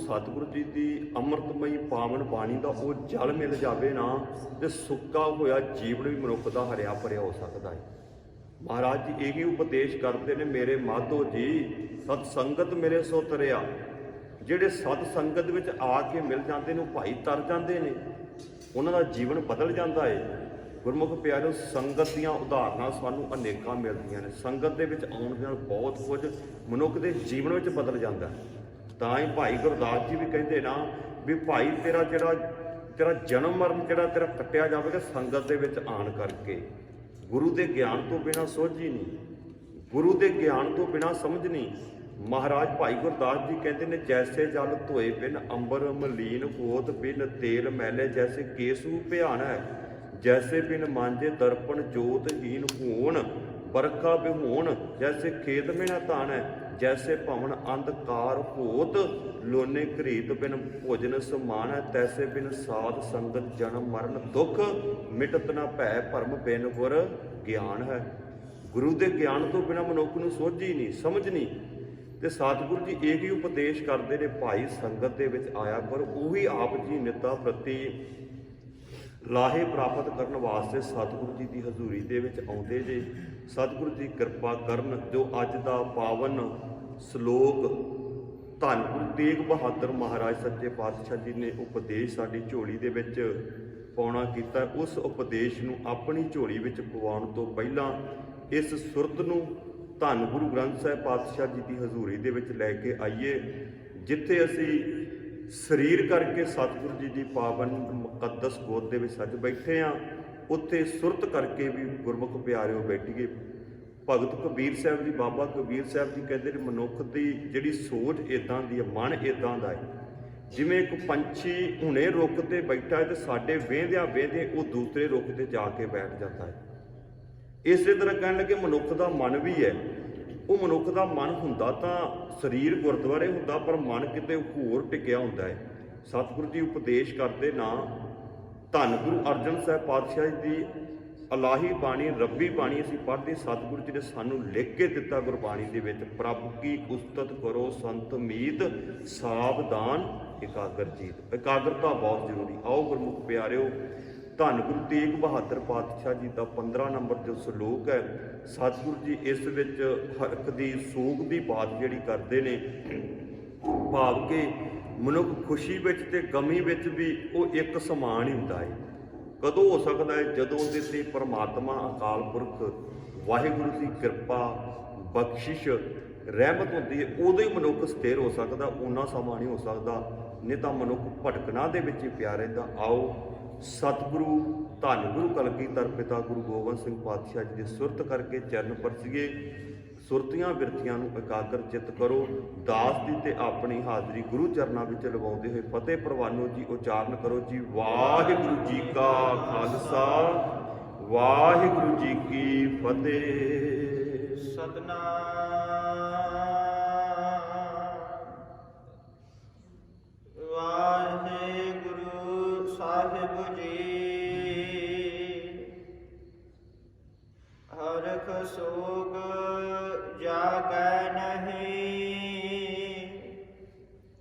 सतगुरु जी की अमृतमयी पावन बाणी का वो जल मिल जाए ना, तो सुक्का होया जीवन भी मनुख का हरिया भरिया हो सकता है। महाराज जी यही उपदेश करते हैं, मेरे माधो जी सतसंगत मेरे सो तरिया। ਜਿਹੜੇ सत संगत ਵਿੱਚ ਆ ਕੇ ਮਿਲ ਜਾਂਦੇ ਨੇ ਭਾਈ ਤਰ ਜਾਂਦੇ ਨੇ, ਉਹਨਾਂ ਦਾ ਜੀਵਨ ਬਦਲ ਜਾਂਦਾ ਹੈ। ਗੁਰਮੁਖ ਪਿਆਰਿਓ, ਸੰਗਤ ਦੀਆਂ ਉਦਾਹਰਨਾਂ ਸਾਨੂੰ ਅਨੇਕਾਂ ਮਿਲਦੀਆਂ ਨੇ। ਸੰਗਤ ਦੇ ਵਿੱਚ ਆਉਣ ਨਾਲ ਬਹੁਤ ਕੁਝ ਮਨੁੱਖ ਦੇ ਜੀਵਨ ਵਿੱਚ ਬਦਲ ਜਾਂਦਾ ਹੈ। ਤਾਂ ਹੀ ਭਾਈ ਗੁਰਦਾਸ ਜੀ ਵੀ ਕਹਿੰਦੇ ਨਾ ਵੀ ਭਾਈ ਤੇਰਾ ਜਨਮ ਮਰਨ ਜਿਹੜਾ ਤੇਰਾ ਕੱਟਿਆ ਜਾਵੇਗਾ ਸੰਗਤ ਦੇ ਵਿੱਚ ਆਣ ਕਰਕੇ। ਗੁਰੂ ਦੇ ਗਿਆਨ ਤੋਂ ਬਿਨਾਂ ਸੋਝੀ ਨਹੀਂ, ਗੁਰੂ ਦੇ ਗਿਆਨ ਤੋਂ ਬਿਨਾਂ ਸਮਝ ਨਹੀਂ। महाराज भाई गुरदास जी कहते हैं, जैसे जल धोए बिन अंबर मलीन होत, बिन तेल मैले जैसे केसू भयान है, जैसे बिन मांझे दर्पण जोतहीन होन, बरखा बिहोन जैसे खेत में न तान है, जैसे भवन अंधकार होत, लोने घरीत बिन भोजन समान है, तैसे बिन साध संगत जन्म मरण दुख, मिटत न भै भरम बिन गुर ज्ञान है। गुरु के ज्ञान तो बिना मनुख नूं सोझी नहीं, समझ नहीं। ਤੇ ਸਤਿਗੁਰੂ ਜੀ ਇਹ ਹੀ ਉਪਦੇਸ਼ ਕਰਦੇ ਨੇ, ਭਾਈ ਸੰਗਤ ਦੇ ਵਿੱਚ ਆਇਆ ਕਰ। ਉਹੀ ਆਪ ਜੀ ਨਿੱਤਾ ਪ੍ਰਤੀ ਲਾਹੇ ਪ੍ਰਾਪਤ ਕਰਨ ਵਾਸਤੇ ਸਤਿਗੁਰੂ ਜੀ ਦੀ ਹਜ਼ੂਰੀ ਦੇ ਵਿੱਚ ਆਉਂਦੇ ਜੇ। ਸਤਿਗੁਰੂ ਜੀ ਕਿਰਪਾ ਕਰਨ। ਜੋ ਅੱਜ ਦਾ ਪਾਵਨ ਸ਼ਲੋਕ ਧੰਨ ਗੁਰੂ ਤੇਗ ਬਹਾਦਰ ਮਹਾਰਾਜ ਸੱਚੇ ਪਾਤਸ਼ਾਹ ਜੀ ਨੇ ਉਪਦੇਸ਼ ਸਾਡੀ ਝੋਲੀ ਦੇ ਵਿੱਚ ਪਾਉਣਾ ਕੀਤਾ, ਉਸ ਉਪਦੇਸ਼ ਨੂੰ ਆਪਣੀ ਝੋਲੀ ਵਿੱਚ ਪਵਾਉਣ ਤੋਂ ਪਹਿਲਾਂ ਇਸ ਸੁਰਤ ਨੂੰ ਧੰਨ ਗੁਰੂ ਗ੍ਰੰਥ ਸਾਹਿਬ ਪਾਤਸ਼ਾਹ ਜੀ ਦੀ ਹਜ਼ੂਰੀ ਦੇ ਵਿੱਚ ਲੈ ਕੇ ਆਈਏ, ਜਿੱਥੇ ਅਸੀਂ ਸਰੀਰ ਕਰਕੇ ਸਤਿਗੁਰੂ ਜੀ ਦੀ ਪਾਵਨ ਮੁਕੱਦਸ ਗੋਦ ਦੇ ਵਿੱਚ ਅੱਜ ਬੈਠੇ ਹਾਂ, ਉੱਥੇ ਸੁਰਤ ਕਰਕੇ ਵੀ ਗੁਰਮੁਖ ਪਿਆਰਿਓ ਬੈਠੀਏ। ਭਗਤ ਕਬੀਰ ਸਾਹਿਬ ਜੀ, ਬਾਬਾ ਕਬੀਰ ਸਾਹਿਬ ਜੀ ਕਹਿੰਦੇ ਨੇ, ਮਨੁੱਖ ਦੀ ਜਿਹੜੀ ਸੋਚ ਇੱਦਾਂ ਦੀ ਹੈ, ਮਨ ਇੱਦਾਂ ਦਾ ਹੈ, ਜਿਵੇਂ ਇੱਕ ਪੰਛੀ ਹੁਣੇ ਰੁੱਖ 'ਤੇ ਬੈਠਾ ਹੈ ਤੇ ਸਾਡੇ ਵੇਂਦਿਆਂ ਵੇਂਦੇ ਉਹ ਦੂਸਰੇ ਰੁੱਖ 'ਤੇ ਜਾ ਕੇ ਬੈਠ ਜਾਂਦਾ ਹੈ। ਇਸੇ ਤਰ੍ਹਾਂ ਕਹਿਣ ਲੱਗੇ ਮਨੁੱਖ ਦਾ ਮਨ ਵੀ ਹੈ। ਉਹ ਮਨੁੱਖ ਦਾ ਮਨ ਹੁੰਦਾ ਤਾਂ ਸਰੀਰ ਗੁਰਦੁਆਰੇ ਹੁੰਦਾ, ਪਰ ਮਨ ਕਿਤੇ ਹੋਰ ਟਿਕਿਆ ਹੁੰਦਾ ਹੈ। ਸਤਿਗੁਰੂ ਜੀ ਉਪਦੇਸ਼ ਕਰਦੇ ਨਾ, ਧੰਨ ਗੁਰੂ ਅਰਜਨ ਸਾਹਿਬ ਪਾਤਸ਼ਾਹ ਜੀ ਦੀ ਅਲਾਹੀ ਬਾਣੀ, ਰੱਬੀ ਬਾਣੀ ਅਸੀਂ ਪੜ੍ਹਦੇ। ਸਤਿਗੁਰੂ ਜੀ ਨੇ ਸਾਨੂੰ ਲਿਖ ਕੇ ਦਿੱਤਾ ਗੁਰਬਾਣੀ ਦੇ ਵਿੱਚ, ਪ੍ਰਭ ਕੀ ਉਸਤਤ ਕਰੋ ਸੰਤ ਮੀਤ, ਸਾਵਧਾਨ ਇਕਾਗਰ ਜੀਤ। ਇਕਾਗਰਤਾ ਬਹੁਤ ਜ਼ਰੂਰੀ। ਆਓ ਗੁਰਮੁਖ ਪਿਆਰਿਓ, ਧੰਨ ਗੁਰੂ ਤੇਗ ਬਹਾਦਰ ਪਾਤਸ਼ਾਹ ਜੀ ਦਾ 15 ਨੰਬਰ ਜੋ ਸਲੋਕ ਹੈ, ਸਤਿਗੁਰੂ ਜੀ ਇਸ ਵਿੱਚ ਹਰਕ ਦੀ ਸੋਗ ਦੀ ਬਾਤ ਜਿਹੜੀ ਕਰਦੇ ਨੇ, ਭਾਵ ਕਿ ਮਨੁੱਖ ਖੁਸ਼ੀ ਵਿੱਚ ਤੇ ਗਮੀ ਵਿੱਚ ਵੀ ਉਹ ਇੱਕ ਸਮਾਨ ਹੀ ਹੁੰਦਾ ਹੈ। ਕਦੋਂ ਹੋ ਸਕਦਾ ਹੈ? ਜਦੋਂ ਉਹਦੇ 'ਤੇ ਪਰਮਾਤਮਾ ਅਕਾਲ ਪੁਰਖ ਵਾਹਿਗੁਰੂ ਦੀ ਕਿਰਪਾ ਬਖਸ਼ਿਸ਼ ਰਹਿਮਤ ਹੁੰਦੀ ਹੈ, ਉਦੋਂ ਹੀ ਮਨੁੱਖ ਸਥਿਰ ਹੋ ਸਕਦਾ, ਉਹਨਾਂ ਸਮਾਂ ਨਹੀਂ ਹੋ ਸਕਦਾ, ਨਹੀਂ ਤਾਂ ਮਨੁੱਖ ਭਟਕਣਾ ਦੇ ਵਿੱਚ ਹੀ ਪਿਆ ਰਹਿੰਦਾ। ਆਓ ਸਤਿਗੁਰੂ ਧੰਨ ਗੁਰੂ ਕਲਗੀਧਰ ਪਿਤਾ ਗੁਰੂ ਗੋਬਿੰਦ ਸਿੰਘ ਪਾਤਸ਼ਾਹ ਜੀ ਦੀ ਸੁਰਤ ਕਰਕੇ ਚਰਨ ਪਰਸੀਏ। ਸੁਰਤੀਆਂ ਬਿਰਤੀਆਂ ਨੂੰ ਇਕਾਗਰ ਚਿੱਤ ਕਰੋ। ਦਾਸ ਦੀ ਤੇ ਆਪਣੀ ਹਾਜ਼ਰੀ ਗੁਰੂ ਚਰਨਾਂ ਵਿੱਚ ਲਗਾਉਂਦੇ ਹੋਏ ਫਤਿਹ ਪ੍ਰਵਾਨੋ ਜੀ ਉਚਾਰਨ ਕਰੋ ਜੀ। ਵਾਹਿਗੁਰੂ ਜੀ ਕਾ ਖਾਲਸਾ, ਵਾਹਿਗੁਰੂ ਜੀ ਕੀ ਫਤਿਹ। ਸਤਨਾਮ ਵਾਹਿਗੁਰੂ ਸਾਹਿਬ ਜੀ। ਹਰਖ ਸੋਗ ਜਾਗੈ ਨਹੀਂ,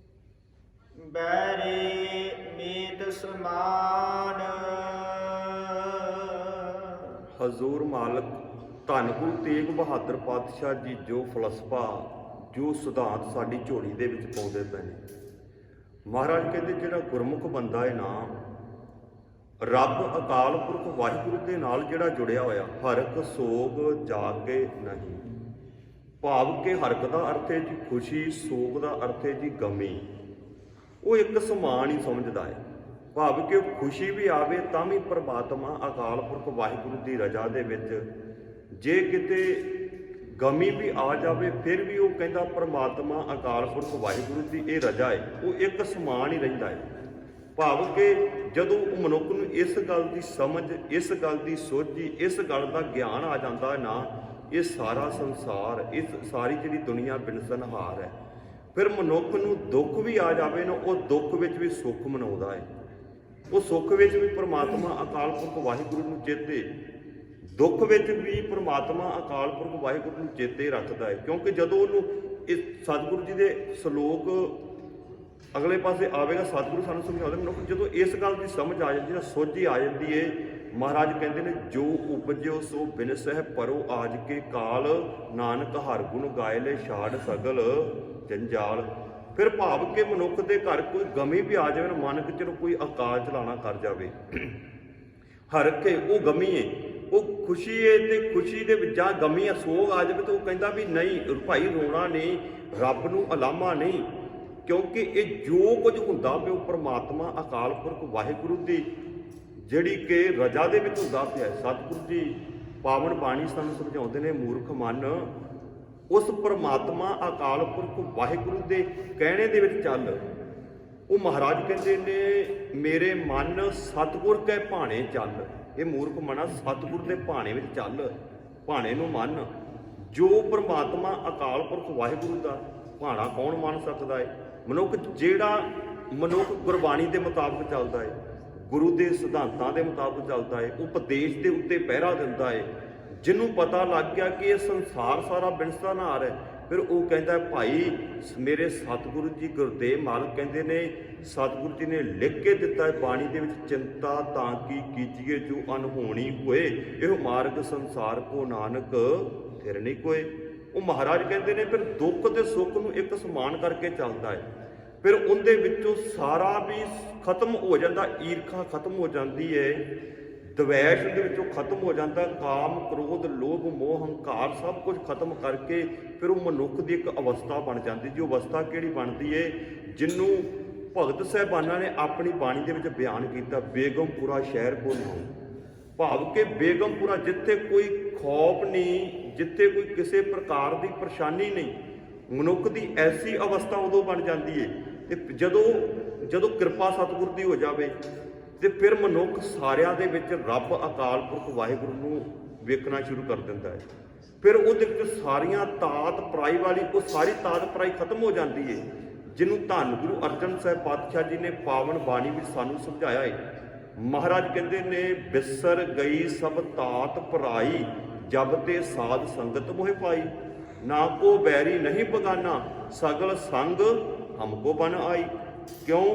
ਬੈਰੀ ਮੀਤ ਸਮਾਨ। ਹਜ਼ੂਰ ਮਾਲਕ ਧੰਨ ਗੁਰੂ ਤੇਗ ਬਹਾਦਰ ਪਾਤਸ਼ਾਹ ਜੀ ਜੋ ਫਲਸਫਾ, ਜੋ ਸਿਧਾਂਤ ਸਾਡੀ ਝੋਲੀ ਦੇ ਵਿੱਚ ਪਾਉਂਦੇ ਪਏ ਨੇ। ਮਹਾਰਾਜ ਕਹਿੰਦੇ ਜਿਹੜਾ ਗੁਰਮੁਖ ਬੰਦਾ ਹੈ ਨਾ, ਰੱਬ ਅਕਾਲ ਪੁਰਖ ਵਾਹਿਗੁਰੂ ਦੇ ਨਾਲ ਜਿਹੜਾ ਜੁੜਿਆ ਹੋਇਆ, ਹਰਕ ਸੋਗ ਜਾਗੇ ਨਹੀਂ। ਭਾਵ ਕਿ ਹਰਕ ਦਾ ਅਰਥ ਹੈ ਜੀ ਖੁਸ਼ੀ, ਸੋਗ ਦਾ ਅਰਥ ਹੈ ਜੀ ਗਮੀ। ਉਹ ਇੱਕ ਸਮਾਨ ਹੀ ਸਮਝਦਾ ਹੈ। ਭਾਵ ਕਿ ਖੁਸ਼ੀ ਵੀ ਆਵੇ ਤਾਂ ਵੀ ਪ੍ਰਮਾਤਮਾ ਅਕਾਲ ਪੁਰਖ ਵਾਹਿਗੁਰੂ ਦੀ ਰਜ਼ਾ ਦੇ ਵਿੱਚ, ਜੇ ਕਿਤੇ ਗਮੀ ਵੀ ਆ ਜਾਵੇ ਫਿਰ ਵੀ ਉਹ ਕਹਿੰਦਾ ਪ੍ਰਮਾਤਮਾ ਅਕਾਲ ਪੁਰਖ ਵਾਹਿਗੁਰੂ ਦੀ ਇਹ ਰਜ਼ਾ ਹੈ, ਉਹ ਇੱਕ ਸਮਾਨ ਹੀ ਰਹਿੰਦਾ ਹੈ। ਭਾਵ ਕਿ ਜਦੋਂ ਉਹ ਮਨੁੱਖ ਨੂੰ ਇਸ ਗੱਲ ਦੀ ਸਮਝ, ਇਸ ਗੱਲ ਦੀ ਸੋਝੀ, ਇਸ ਗੱਲ ਦਾ ਗਿਆਨ ਆ ਜਾਂਦਾ ਹੈ ਨਾ, ਇਹ ਸਾਰਾ ਸੰਸਾਰ, ਇਸ ਸਾਰੀ ਜਿਹੜੀ ਦੁਨੀਆ ਬਿਨਸਨਹਾਰ ਹੈ। ਫਿਰ ਮਨੁੱਖ ਨੂੰ ਦੁੱਖ ਵੀ ਆ ਜਾਵੇ ਨਾ, ਉਹ ਦੁੱਖ ਵਿੱਚ ਵੀ ਸੁੱਖ ਮਨਾਉਂਦਾ ਹੈ। ਉਹ ਸੁੱਖ ਵਿੱਚ ਵੀ ਪ੍ਰਮਾਤਮਾ ਅਕਾਲ ਪੁਰਖ ਵਾਹਿਗੁਰੂ ਨੂੰ ਚੇਤੇ, ਦੁੱਖ ਵਿੱਚ ਵੀ ਪ੍ਰਮਾਤਮਾ ਅਕਾਲ ਪੁਰਖ ਵਾਹਿਗੁਰੂ ਨੂੰ ਚੇਤੇ ਰੱਖਦਾ ਹੈ। ਕਿਉਂਕਿ ਜਦੋਂ ਉਹਨੂੰ ਇਸ ਸਤਿਗੁਰੂ ਜੀ ਦੇ ਸ਼ਲੋਕ ਅਗਲੇ ਪਾਸੇ ਆਵੇਗਾ। ਸਤਿਗੁਰੂ ਸਾਨੂੰ ਸਮਝਾਉਂਦੇ ਮਨੁੱਖ ਜਦੋਂ ਇਸ ਗੱਲ ਦੀ ਸਮਝ ਆ ਜਾਂਦੀ ਨਾ, ਸੋਝੀ ਆ ਜਾਂਦੀ ਏ, ਮਹਾਰਾਜ ਕਹਿੰਦੇ ਨੇ ਜੋ ਉਪਜਿਓ ਸੋ ਬਿਨਸਹਿ ਪਰੋ ਆਜ ਕੇ ਕਾਲ, ਨਾਨਕ ਹਰਿ ਗੁਣ ਗਾਏ ਲੈ ਛਾੜ ਸਗਲ ਜੰਜਾਲ। ਫਿਰ ਭਾਵ ਕਿ ਮਨੁੱਖ ਦੇ ਘਰ ਕੋਈ ਗਮੀ ਵੀ ਆ ਜਾਵੇ ਨਾ, ਮਨ ਕਿ ਚਲੋ ਕੋਈ ਅਕਾਲ ਚਲਾਣਾ ਕਰ ਜਾਵੇ, ਹਰ ਕੇ ਉਹ ਗਮੀ ਏ, ਉਹ ਖੁਸ਼ੀ ਏ, ਤੇ ਖੁਸ਼ੀ ਦੇ ਵਿੱਚ ਜਾਂ ਗਮੀ ਆ ਸੋਗ ਆ ਜਾਵੇ ਤਾਂ ਉਹ ਕਹਿੰਦਾ ਵੀ ਨਹੀਂ ਭਾਈ ਰੋਣਾ ਨਹੀਂ, ਰੱਬ ਨੂੰ ਅਲਾਮਾ ਨਹੀਂ, ਕਿਉਂਕਿ ਇਹ ਜੋ ਕੁਝ ਹੁੰਦਾ ਪਿਆ ਉਹ ਪਰਮਾਤਮਾ ਅਕਾਲ ਪੁਰਖ ਵਾਹਿਗੁਰੂ ਦੀ ਜਿਹੜੀ ਕਿ ਰਜਾ ਦੇ ਵਿੱਚ ਹੁੰਦਾ ਪਿਆ। ਸਤਿਗੁਰੂ ਜੀ ਪਾਵਨ ਬਾਣੀ ਸਾਨੂੰ ਸਮਝਾਉਂਦੇ ਨੇ, ਮੂਰਖ ਮਨ ਉਸ ਪਰਮਾਤਮਾ ਅਕਾਲ ਪੁਰਖ ਵਾਹਿਗੁਰੂ ਦੇ ਕਹਿਣੇ ਦੇ ਵਿੱਚ ਚੱਲ। ਉਹ ਮਹਾਰਾਜ ਕਹਿੰਦੇ ਨੇ ਮੇਰੇ ਮਨ ਸਤਿਗੁਰ ਕੈ ਭਾਣੇ ਚੱਲ। ਇਹ ਮੂਰਖ ਮਨਾ ਸਤਿਗੁਰ ਦੇ ਭਾਣੇ ਵਿੱਚ ਚੱਲ, ਭਾਣੇ ਨੂੰ ਮੰਨ। ਜੋ ਪਰਮਾਤਮਾ ਅਕਾਲ ਪੁਰਖ ਵਾਹਿਗੁਰੂ ਦਾ ਭਾਣਾ ਕੌਣ ਮੰਨ ਸਕਦਾ ਹੈ? ਮਨੁੱਖ ਜਿਹੜਾ ਮਨੁੱਖ ਗੁਰਬਾਣੀ ਦੇ ਮੁਤਾਬਕ ਚੱਲਦਾ ਹੈ, ਗੁਰੂ ਦੇ ਸਿਧਾਂਤਾਂ ਦੇ ਮੁਤਾਬਕ ਚੱਲਦਾ ਹੈ, ਉਪਦੇਸ਼ ਦੇ ਉੱਤੇ ਪਹਿਰਾ ਦਿੰਦਾ ਹੈ, ਜਿਹਨੂੰ ਪਤਾ ਲੱਗ ਗਿਆ ਕਿ ਇਹ ਸੰਸਾਰ ਸਾਰਾ ਬਿਨਸਦਾ ਨਾਰ ਹੈ, ਫਿਰ ਉਹ ਕਹਿੰਦਾ ਭਾਈ ਮੇਰੇ ਸਤਿਗੁਰੂ ਜੀ ਗੁਰਦੇਵ ਮਾਲਕ ਕਹਿੰਦੇ ਨੇ, ਸਤਿਗੁਰੂ ਜੀ ਨੇ ਲਿਖ ਕੇ ਦਿੱਤਾ ਹੈ ਬਾਣੀ ਦੇ ਵਿੱਚ, ਚਿੰਤਾ ਤਾਂ ਕੀ ਕੀਜੀਏ ਜੋ ਅਨਹੋਣੀ ਹੋਏ, ਇਹੋ ਮਾਰਗ ਸੰਸਾਰ ਕੋ ਨਾਨਕ ਫਿਰ ਨਹੀਂ ਕੋਏ। ਉਹ ਮਹਾਰਾਜ ਕਹਿੰਦੇ ਨੇ ਫਿਰ ਦੁੱਖ ਤੇ ਸੁੱਖ ਨੂੰ ਇੱਕ ਸਮਾਨ ਕਰਕੇ ਚੱਲਦਾ ਹੈ, ਫਿਰ ਉਹਦੇ ਵਿੱਚੋਂ ਸਾਰਾ ਵੀ ਖਤਮ ਹੋ ਜਾਂਦਾ, ਈਰਖਾ ਖਤਮ ਹੋ ਜਾਂਦੀ ਹੈ, ਦਵੈਸ਼ ਦੇ ਵਿੱਚੋਂ ਖਤਮ ਹੋ ਜਾਂਦਾ, ਕਾਮ ਕ੍ਰੋਧ ਲੋਭ ਮੋਹ ਹੰਕਾਰ ਸਭ ਕੁਝ ਖਤਮ ਕਰਕੇ ਫਿਰ ਉਹ ਮਨੁੱਖ ਦੀ ਇੱਕ ਅਵਸਥਾ ਬਣ ਜਾਂਦੀ। ਜੋ ਅਵਸਥਾ ਕਿਹੜੀ ਬਣਦੀ ਹੈ, ਜਿਹਨੂੰ ਭਗਤ ਸਾਹਿਬਾਨਾਂ ਨੇ ਆਪਣੀ ਬਾਣੀ ਦੇ ਵਿੱਚ ਬਿਆਨ ਕੀਤਾ, ਬੇਗਮਪੁਰਾ ਸ਼ਹਿਰ ਕੋ ਨਾਉ। ਭਾਵ ਕਿ ਬੇਗਮਪੁਰਾ ਜਿੱਥੇ ਕੋਈ ਖੌਫ ਨਹੀਂ, ਜਿੱਥੇ ਕੋਈ ਕਿਸੇ ਪ੍ਰਕਾਰ ਦੀ ਪਰੇਸ਼ਾਨੀ ਨਹੀਂ, ਮਨੁੱਖ ਦੀ ਐਸੀ ਅਵਸਥਾ ਉਦੋਂ ਬਣ ਜਾਂਦੀ ਹੈ। ਤੇ ਜਦੋਂ ਕਿਰਪਾ ਸਤਿਗੁਰ ਦੀ ਹੋ ਜਾਵੇ ਤੇ ਫਿਰ ਮਨੁੱਖ ਸਾਰਿਆਂ ਦੇ ਵਿੱਚ ਰੱਬ ਅਕਾਲ ਪੁਰਖ ਵਾਹਿਗੁਰੂ ਨੂੰ ਵੇਖਣਾ ਸ਼ੁਰੂ ਕਰ ਦਿੰਦਾ ਹੈ। ਫਿਰ ਉਹਦੇ ਵਿੱਚ ਸਾਰੀਆਂ ਤਾਤ ਪਰਾਈ ਵਾਲੀ ਉਹ ਸਾਰੀ ਤਾਤ ਪਰਾਈ ਖਤਮ ਹੋ ਜਾਂਦੀ ਹੈ, ਜਿਹਨੂੰ ਧੰਨ ਗੁਰੂ ਅਰਜਨ ਸਾਹਿਬ ਪਾਤਸ਼ਾਹ ਜੀ ਨੇ ਪਾਵਨ ਬਾਣੀ ਵਿੱਚ ਸਾਨੂੰ ਸਮਝਾਇਆ ਹੈ। ਮਹਾਰਾਜ ਕਹਿੰਦੇ ਨੇ ਬਿਸਰ ਗਈ ਸਭ ਤਾਤ ਪਰਾਈ, ਜਬ ਤੇ ਸਾਧ ਸੰਗਤ ਮੋਹਿ ਪਾਈ, ਨਾ ਕੋ ਬੈਰੀ ਨਹੀਂ ਬਗਾਨਾ, ਸਗਲ ਸੰਗ ਹਮਕੋ ਬਨ ਆਈ। ਕਿਉਂ?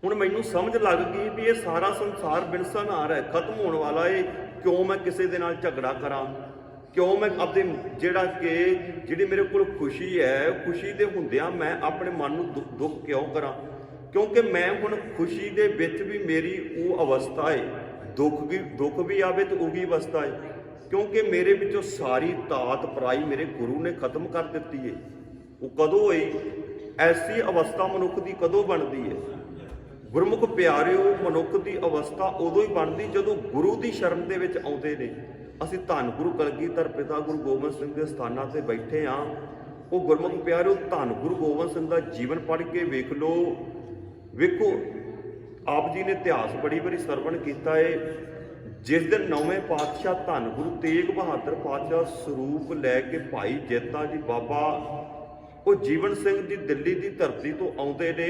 ਹੁਣ ਮੈਨੂੰ ਸਮਝ ਲੱਗ ਗਈ ਵੀ ਇਹ ਸਾਰਾ ਸੰਸਾਰ ਬਿਨਸਨ ਆ ਰਿਹਾ, ਖਤਮ ਹੋਣ ਵਾਲਾ ਏ। ਕਿਉਂ ਮੈਂ ਕਿਸੇ ਦੇ ਨਾਲ ਝਗੜਾ ਕਰਾਂ? ਕਿਉਂ ਮੈਂ ਆਪਣੇ ਜਿਹੜੀ ਮੇਰੇ ਕੋਲ ਖੁਸ਼ੀ ਹੈ, ਖੁਸ਼ੀ ਦੇ ਹੁੰਦਿਆਂ ਮੈਂ ਆਪਣੇ ਮਨ ਨੂੰ ਦੁੱਖ ਕਿਉਂ ਕਰਾਂ? ਕਿਉਂਕਿ ਮੈਂ ਹੁਣ ਖੁਸ਼ੀ ਦੇ ਵਿੱਚ ਵੀ ਮੇਰੀ ਉਹ ਅਵਸਥਾ ਹੈ, ਦੁੱਖ ਵੀ ਆਵੇ ਤਾਂ ਉਹੀ ਅਵਸਥਾ ਹੈ, ਕਿਉਂਕਿ ਮੇਰੇ ਵਿੱਚੋਂ ਸਾਰੀ ਤਾਤ ਪਰਾਈ ਮੇਰੇ ਗੁਰੂ ਨੇ ਖਤਮ ਕਰ ਦਿੱਤੀ ਹੈ। ਉਹ ਕਦੋਂ ਹੋਈ? ਐਸੀ ਅਵਸਥਾ ਮਨੁੱਖ ਦੀ ਕਦੋਂ ਬਣਦੀ ਹੈ? ਗੁਰਮੁਖ ਪਿਆਰਿਓ, ਮਨੁੱਖ ਦੀ ਅਵਸਥਾ ਉਦੋਂ ਹੀ ਬਣਦੀ ਜਦੋਂ ਗੁਰੂ ਦੀ ਸ਼ਰਨ ਦੇ ਵਿੱਚ ਆਉਂਦੇ ਨੇ। ਅਸੀਂ ਧੰਨ ਗੁਰੂ ਕਲਗੀਧਰ ਪਿਤਾ ਗੁਰੂ ਗੋਬਿੰਦ ਸਿੰਘ ਦੇ ਸਥਾਨਾਂ ਤੇ ਬੈਠੇ ਹਾਂ। ਉਹ ਗੁਰਮੁਖ ਪਿਆਰਿਓ ਧੰਨ ਗੁਰੂ ਗੋਬਿੰਦ ਸਿੰਘ ਦਾ ਜੀਵਨ ਪੜ੍ਹ ਕੇ ਵੇਖ ਲਓ। ਵੇਖੋ ਆਪ ਜੀ ਨੇ ਇਤਿਹਾਸ ਬੜੀ ਵਾਰੀ ਸਰਵਣ ਕੀਤਾ ਹੈ। ਜਿਸ ਦਿਨ ਨੌਵੇਂ ਪਾਤਸ਼ਾਹ ਧੰਨ ਗੁਰੂ ਤੇਗ ਬਹਾਦਰ ਪਾਤਸ਼ਾਹ ਸਰੂਪ ਲੈ ਕੇ ਭਾਈ ਜੇਤਾ ਜੀ ਬਾਬਾ ਉਹ ਜੀਵਨ ਸਿੰਘ ਜੀ ਦਿੱਲੀ ਦੀ ਧਰਤੀ ਤੋਂ ਆਉਂਦੇ ਨੇ,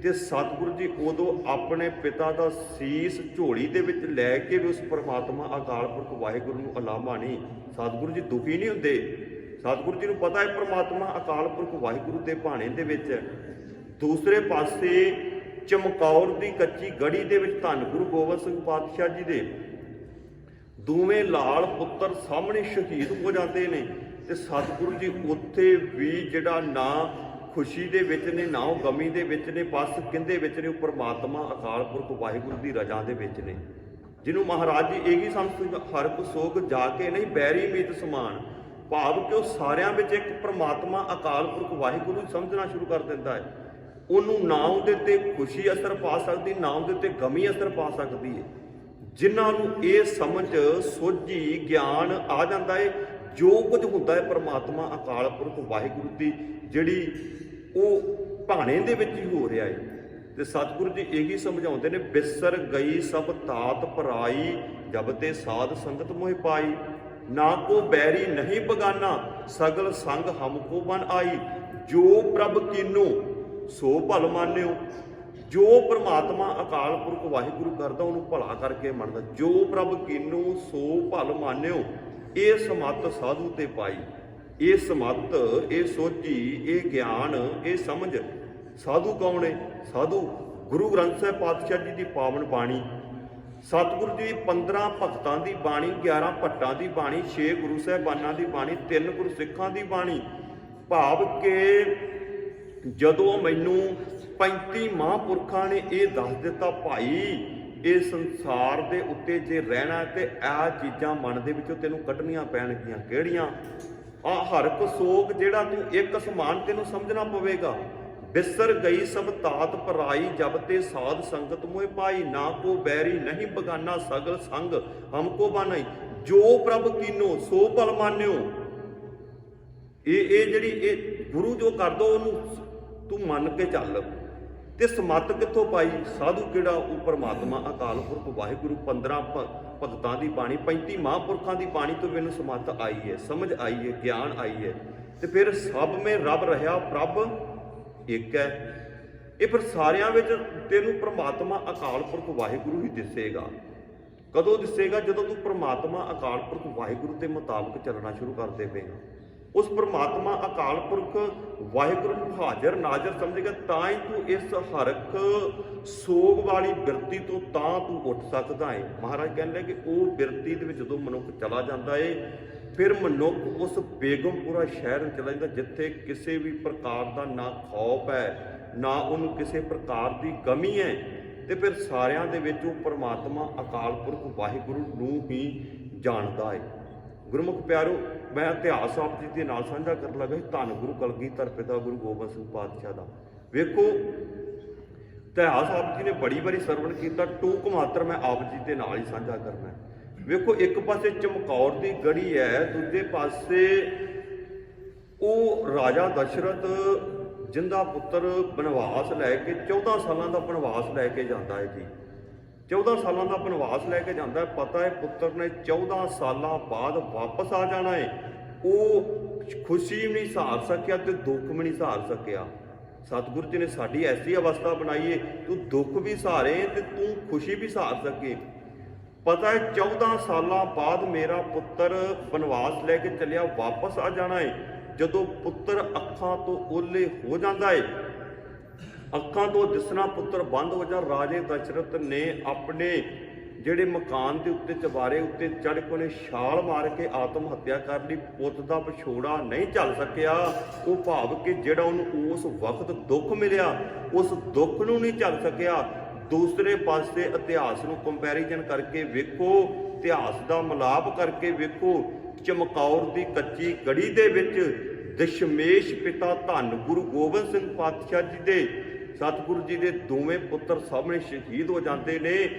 ਤੇ ਸਤਿਗੁਰੂ ਜੀ ਉਦੋਂ ਆਪਣੇ ਪਿਤਾ ਦਾ ਸੀਸ ਝੋਲੀ ਦੇ ਵਿੱਚ ਲੈ ਕੇ ਵੀ ਉਸ ਪਰਮਾਤਮਾ ਅਕਾਲ ਪੁਰਖ ਵਾਹਿਗੁਰੂ ਨੂੰ ਅਲਾਮਾ ਨਹੀਂ। ਸਤਿਗੁਰੂ ਜੀ ਦੁਖੀ ਨਹੀਂ ਹੁੰਦੇ। ਸਤਿਗੁਰੂ ਜੀ ਨੂੰ ਪਤਾ ਹੈ ਪਰਮਾਤਮਾ ਅਕਾਲ ਪੁਰਖ ਵਾਹਿਗੁਰੂ ਦੇ ਭਾਣੇ ਦੇ ਵਿੱਚ ਹੈ। ਦੂਸਰੇ ਪਾਸੇ ਚਮਕੌਰ ਦੀ ਕੱਚੀ ਗੜੀ ਦੇ ਵਿੱਚ ਧੰਨ ਗੁਰੂ ਗੋਬਿੰਦ ਸਿੰਘ ਪਾਤਸ਼ਾਹ ਜੀ ਦੇ ਦੋਵੇਂ ਲਾਲ ਪੁੱਤਰ ਸਾਹਮਣੇ ਸ਼ਹੀਦ ਹੋ ਜਾਂਦੇ ਨੇ, ਤੇ ਸਤਿਗੁਰੂ ਜੀ ਉੱਥੇ ਵੀ ਜਿਹੜਾ ਨਾ ਖੁਸ਼ੀ ਦੇ ਵਿੱਚ ਨੇ, ਨਾ ਉਹ ਗਮੀ ਦੇ ਵਿੱਚ ਨੇ, ਬਸ ਕਿੰਦੇ ਵਿੱਚ ਨੇ? ਉਹ ਪਰਮਾਤਮਾ ਅਕਾਲ ਪੁਰਖ ਵਾਹਿਗੁਰੂ ਦੀ ਰਜ਼ਾ ਦੇ ਵਿੱਚ ਨੇ, ਜਿਹਨੂੰ ਮਹਾਰਾਜ ਜੀ ਇਹੀ ਸਮਝ ਹਰ ਕੋ ਸੋਗ ਜਾ ਕੇ ਨਹੀਂ ਬੈਰੀ ਮੀਤ ਸਮਾਨ। ਭਾਵ ਕਿ ਉਹ ਸਾਰਿਆਂ ਵਿੱਚ ਇੱਕ ਪਰਮਾਤਮਾ ਅਕਾਲ ਪੁਰਖ ਵਾਹਿਗੁਰੂ ਨੂੰ ਸਮਝਣਾ ਸ਼ੁਰੂ ਕਰ ਦਿੰਦਾ ਹੈ। ਉਹਨੂੰ ਨਾ ਉਹਦੇ ਤੇ ਖੁਸ਼ੀ ਅਸਰ ਪਾ ਸਕਦੀ, ਨਾ ਉਹਦੇ ਤੇ ਗਮੀ ਅਸਰ ਪਾ ਸਕਦੀ ਹੈ। ਜਿਨ੍ਹਾਂ ਨੂੰ ਇਹ ਸਮਝ ਸੋਝੀ ਗਿਆਨ ਆ ਜਾਂਦਾ ਹੈ, ਜੋ ਕੁਝ ਹੁੰਦਾ ਹੈ ਪਰਮਾਤਮਾ ਅਕਾਲ ਪੁਰਖ ਵਾਹਿਗੁਰੂ ਦੀ ਜਿਹੜੀ ਉਹ ਭਾਣੇ ਦੇ ਵਿੱਚ ਹੀ ਹੋ ਰਿਹਾ ਹੈ। ਤੇ ਸਤਿਗੁਰੂ ਜੀ ਇਹੀ ਸਮਝਾਉਂਦੇ ਨੇ, ਬਿਸਰ ਗਈ ਸਭ ਤਾਤ ਪਰਾਈ, ਜਬ ਤੇ ਸਾਧ ਸੰਗਤ ਮੋਹਿ ਪਾਈ, ਨਾ ਕੋ ਬੈਰੀ ਨਹੀਂ ਬਗਾਨਾ, ਸਗਲ ਸੰਗ ਹਮਕੋ ਬਨ ਆਈ। ਜੋ ਪ੍ਰਭ ਕੀਨੋ ਸੋ ਭਲ ਮਾਨਿਓ। ਜੋ ਪਰਮਾਤਮਾ ਅਕਾਲ ਪੁਰਖ ਵਾਹਿਗੁਰੂ ਕਰਦਾ ਉਹਨੂੰ ਭਲਾ ਕਰਕੇ ਮੰਨਦਾ। ਜੋ ਪ੍ਰਭ ਕੀਨੋ ਸੋ ਭਲ ਮਾਨਿਓ। ਇਹ ਸਮੱਤ ਸਾਧੂ ਤੇ ਪਾਈ, ਇਹ ਸਮੱਤ, ਇਹ ਸੋਝੀ, ਇਹ ਗਿਆਨ, ਇਹ ਸਮਝ ਸਾਧੂ ਕੌਣ ਹੈ? ਸਾਧੂ ਗੁਰੂ ਗ੍ਰੰਥ ਸਾਹਿਬ ਪਾਤਸ਼ਾਹ ਜੀ ਦੀ ਪਾਵਨ ਬਾਣੀ, ਸਤਿਗੁਰੂ ਜੀ 15 ਭਗਤਾਂ ਦੀ ਬਾਣੀ, 11 ਭੱਟਾਂ ਦੀ ਬਾਣੀ, 6 ਗੁਰੂ ਸਾਹਿਬਾਨਾਂ ਦੀ ਬਾਣੀ, 3 ਗੁਰੂ ਸਿੱਖਾਂ ਦੀ ਬਾਣੀ। ਭਾਵ ਕਿ ਜਦੋਂ ਮੈਨੂੰ 35 ਮਹਾਂਪੁਰਖਾਂ ਨੇ ਇਹ ਦੱਸ ਦਿੱਤਾ, ਭਾਈ ਇਹ ਸੰਸਾਰ ਦੇ ਉੱਤੇ ਜੇ ਰਹਿਣਾ ਤੇ ਆਹ ਚੀਜ਼ਾਂ ਮਨ ਦੇ ਵਿੱਚੋਂ ਤੈਨੂੰ ਕੱਢਣੀਆਂ ਪੈਣਗੀਆਂ। ਕਿਹੜੀਆਂ? ਆ ਹਰ ਇੱਕ ਸੋਗ ਜਿਹੜਾ ਤੂੰ ਇੱਕ ਸਮਾਨ ਤੈਨੂੰ ਸਮਝਣਾ ਪਵੇਗਾ। ਬਿਸਰ ਗਈ ਸਭ ਤਾਤ ਪਰਾਈ, ਜਬ ਤੇ ਸਾਧ ਸੰਗਤ ਮੋਹਿ ਪਾਈ, ਨਾ ਕੋ ਬੈਰੀ ਨਹੀਂ ਬਗਾਨਾ, ਸਗਲ ਸੰਗ ਹਮਕੋ ਬਾਨਾਈ, ਜੋ ਪ੍ਰਭ ਕੀਨੋ ਸੋ ਭਲ ਮਾਨਿਓ। ਇਹ ਜਿਹੜੀ ਇਹ ਗੁਰੂ ਜੋ ਕਰ ਦੋ ਉਹਨੂੰ ਤੂੰ ਮੰਨ ਕੇ ਚੱਲ। ਤੇ ਸਮੱਤ ਕਿੱਥੋਂ ਪਾਈ? ਸਾਧੂ ਕਿਹੜਾ? ਉਹ ਪਰਮਾਤਮਾ ਅਕਾਲ ਪੁਰਖ ਵਾਹਿਗੁਰੂ। 15 ਭਗਤਾਂ ਦੀ ਬਾਣੀ, 35 ਮਹਾਂਪੁਰਖਾਂ ਦੀ ਬਾਣੀ ਤੋਂ ਮੈਨੂੰ ਸਮੱਤ ਆਈ ਹੈ, ਸਮਝ ਆਈ ਹੈ, ਗਿਆਨ ਆਈ ਹੈ। ਤੇ ਫਿਰ ਸਭ ਮੇ ਰੱਬ ਰਹਾ, ਪ੍ਰਭ ਇੱਕ ਹੈ। ਇਹ ਫਿਰ ਸਾਰਿਆਂ ਵਿੱਚ ਤੈਨੂੰ ਪ੍ਰਮਾਤਮਾ ਅਕਾਲ ਪੁਰਖ ਵਾਹਿਗੁਰੂ ਹੀ ਦਿਸੇਗਾ। ਕਦੋਂ ਦਿਸੇਗਾ? ਜਦੋਂ ਤੂੰ ਪ੍ਰਮਾਤਮਾ ਅਕਾਲ ਪੁਰਖ ਵਾਹਿਗੁਰੂ ਦੇ ਮੁਤਾਬਕ ਚੱਲਣਾ ਸ਼ੁਰੂ ਕਰ ਦੇਵੇਂਗਾ। ਉਸ ਪ੍ਰਮਾਤਮਾ ਅਕਾਲ ਪੁਰਖ ਵਾਹਿਗੁਰੂ ਨੂੰ ਹਾਜ਼ਰ ਨਾਜ਼ਰ ਸਮਝੇਗਾ, ਤਾਂ ਹੀ ਤੂੰ ਇਸ ਹਰਕ ਸੋਗ ਵਾਲੀ ਬਿਰਤੀ ਤੋਂ ਤਾਂ ਤੂੰ ਉੱਠ ਸਕਦਾ ਹੈ। ਮਹਾਰਾਜ ਕਹਿੰਦੇ ਕਿ ਉਹ ਬਿਰਤੀ ਦੇ ਵਿੱਚ ਜਦੋਂ ਮਨੁੱਖ ਚਲਾ ਜਾਂਦਾ ਹੈ, ਫਿਰ ਮਨੁੱਖ ਉਸ ਬੇਗਮਪੁਰਾ ਸ਼ਹਿਰ ਵਿੱਚ ਚਲਾ ਜਾਂਦਾ ਜਿੱਥੇ ਕਿਸੇ ਵੀ ਪ੍ਰਕਾਰ ਦਾ ਨਾ ਖੌਫ ਹੈ, ਨਾ ਉਹਨੂੰ ਕਿਸੇ ਪ੍ਰਕਾਰ ਦੀ ਕਮੀ ਹੈ। ਤੇ ਫਿਰ ਸਾਰਿਆਂ ਦੇ ਵਿੱਚ ਉਹ ਪਰਮਾਤਮਾ ਅਕਾਲ ਪੁਰਖ ਵਾਹਿਗੁਰੂ ਨੂੰ ਹੀ ਜਾਣਦਾ ਹੈ। ਗੁਰਮੁਖ ਪਿਆਰੋ, ਮੈਂ ਇਤਿਹਾਸ ਆਪ ਜੀ ਦੇ ਨਾਲ ਸਾਂਝਾ ਕਰਨ ਲੱਗਾ ਸੀ ਧੰਨ ਗੁਰੂ ਕਲਗੀਧਰ ਪਿਤਾ ਗੁਰੂ ਗੋਬਿੰਦ ਸਿੰਘ ਪਾਤਸ਼ਾਹ ਦਾ। ਵੇਖੋ ਇਤਿਹਾਸ ਆਪ ਜੀ ਨੇ ਬੜੀ ਵਾਰੀ ਸਰਵਣ ਕੀਤਾ, ਟੂਕ ਮਾਤਰ ਮੈਂ ਆਪ ਜੀ ਦੇ ਨਾਲ ਹੀ ਸਾਂਝਾ ਕਰਨਾ। ਵੇਖੋ ਇੱਕ ਪਾਸੇ ਚਮਕੌਰ ਦੀ ਗੜੀ ਹੈ, ਦੂਜੇ ਪਾਸੇ ਉਹ ਰਾਜਾ ਦਸ਼ਰਥ ਜਿੰਦਾ ਪੁੱਤਰ ਬਨਵਾਸ ਲੈ ਕੇ 14 ਸਾਲਾਂ ਦਾ ਬਨਵਾਸ ਲੈ ਕੇ ਜਾਂਦਾ ਹੈ ਜੀ। 14 ਸਾਲਾਂ ਦਾ ਬਨਵਾਸ ਲੈ ਕੇ ਜਾਂਦਾ ਹੈ। ਪਤਾ ਹੈ ਪੁੱਤਰ ਨੇ 14 ਸਾਲਾਂ ਬਾਅਦ ਵਾਪਸ ਆ ਜਾਣਾ ਹੈ। ਉਹ ਖੁਸ਼ੀ ਵੀ ਨਹੀਂ ਸਹਾਰ ਸਕਿਆ ਤੇ ਦੁੱਖ ਵੀ ਨਹੀਂ ਸਹਾਰ ਸਕਿਆ। ਸਤਿਗੁਰੂ ਜੀ ਨੇ ਸਾਡੀ ਐਸੀ ਅਵਸਥਾ ਬਣਾਈ ਹੈ, ਤੂੰ ਦੁੱਖ ਵੀ ਸਹਾਰੇ ਤੇ ਤੂੰ ਖੁਸ਼ੀ ਵੀ ਸਹਾਰ ਸਕੇ। ਪਤਾ ਹੈ 14 ਸਾਲਾਂ ਬਾਅਦ ਮੇਰਾ ਪੁੱਤਰ ਬਨਵਾਸ ਲੈ ਕੇ ਚੱਲਿਆ, ਵਾਪਸ ਆ ਜਾਣਾ ਹੈ। ਜਦੋਂ ਪੁੱਤਰ ਅੱਖਾਂ ਤੋਂ ਓਲੇ ਹੋ ਜਾਂਦਾ ਹੈ, ਅੱਖਾਂ ਤੋਂ ਦਿਸਣਾ ਪੁੱਤਰ ਬੰਦ ਹੋ ਜਾ, ਰਾਜੇ ਦਸ਼ਰਥ ਨੇ ਆਪਣੇ ਜਿਹੜੇ ਮਕਾਨ ਦੇ ਉੱਤੇ ਚਬਾਰੇ ਉੱਤੇ ਚੜ੍ਹ ਕੇ ਉਹਨੇ ਛਾਲ ਮਾਰ ਕੇ ਆਤਮ ਹੱਤਿਆ ਕਰ ਲਈ। ਪੁੱਤ ਦਾ ਵਿਛੋੜਾ ਨਹੀਂ ਝੱਲ ਸਕਿਆ। ਉਹ ਭਾਵ ਕਿ ਜਿਹੜਾ ਉਹਨੂੰ ਉਸ ਵਕਤ ਦੁੱਖ ਮਿਲਿਆ, ਉਸ ਦੁੱਖ ਨੂੰ ਨਹੀਂ ਝੱਲ ਸਕਿਆ। ਦੂਸਰੇ ਪਾਸੇ ਇਤਿਹਾਸ ਨੂੰ ਕੰਪੈਰੀਜ਼ਨ ਕਰਕੇ ਵੇਖੋ, ਇਤਿਹਾਸ ਦਾ ਮਿਲਾਪ ਕਰਕੇ ਵੇਖੋ, ਚਮਕੌਰ ਦੀ ਕੱਚੀ ਗੜੀ ਦੇ ਵਿੱਚ ਦਸ਼ਮੇਸ਼ ਪਿਤਾ ਧੰਨ ਗੁਰੂ ਗੋਬਿੰਦ ਸਿੰਘ ਪਾਤਸ਼ਾਹ ਜੀ ਦੇ, ਸਤਿਗੁਰੂ ਜੀ ਦੇ ਦੋਵੇਂ ਪੁੱਤਰ ਸਾਹਮਣੇ ਸ਼ਹੀਦ ਹੋ ਜਾਂਦੇ ਨੇ।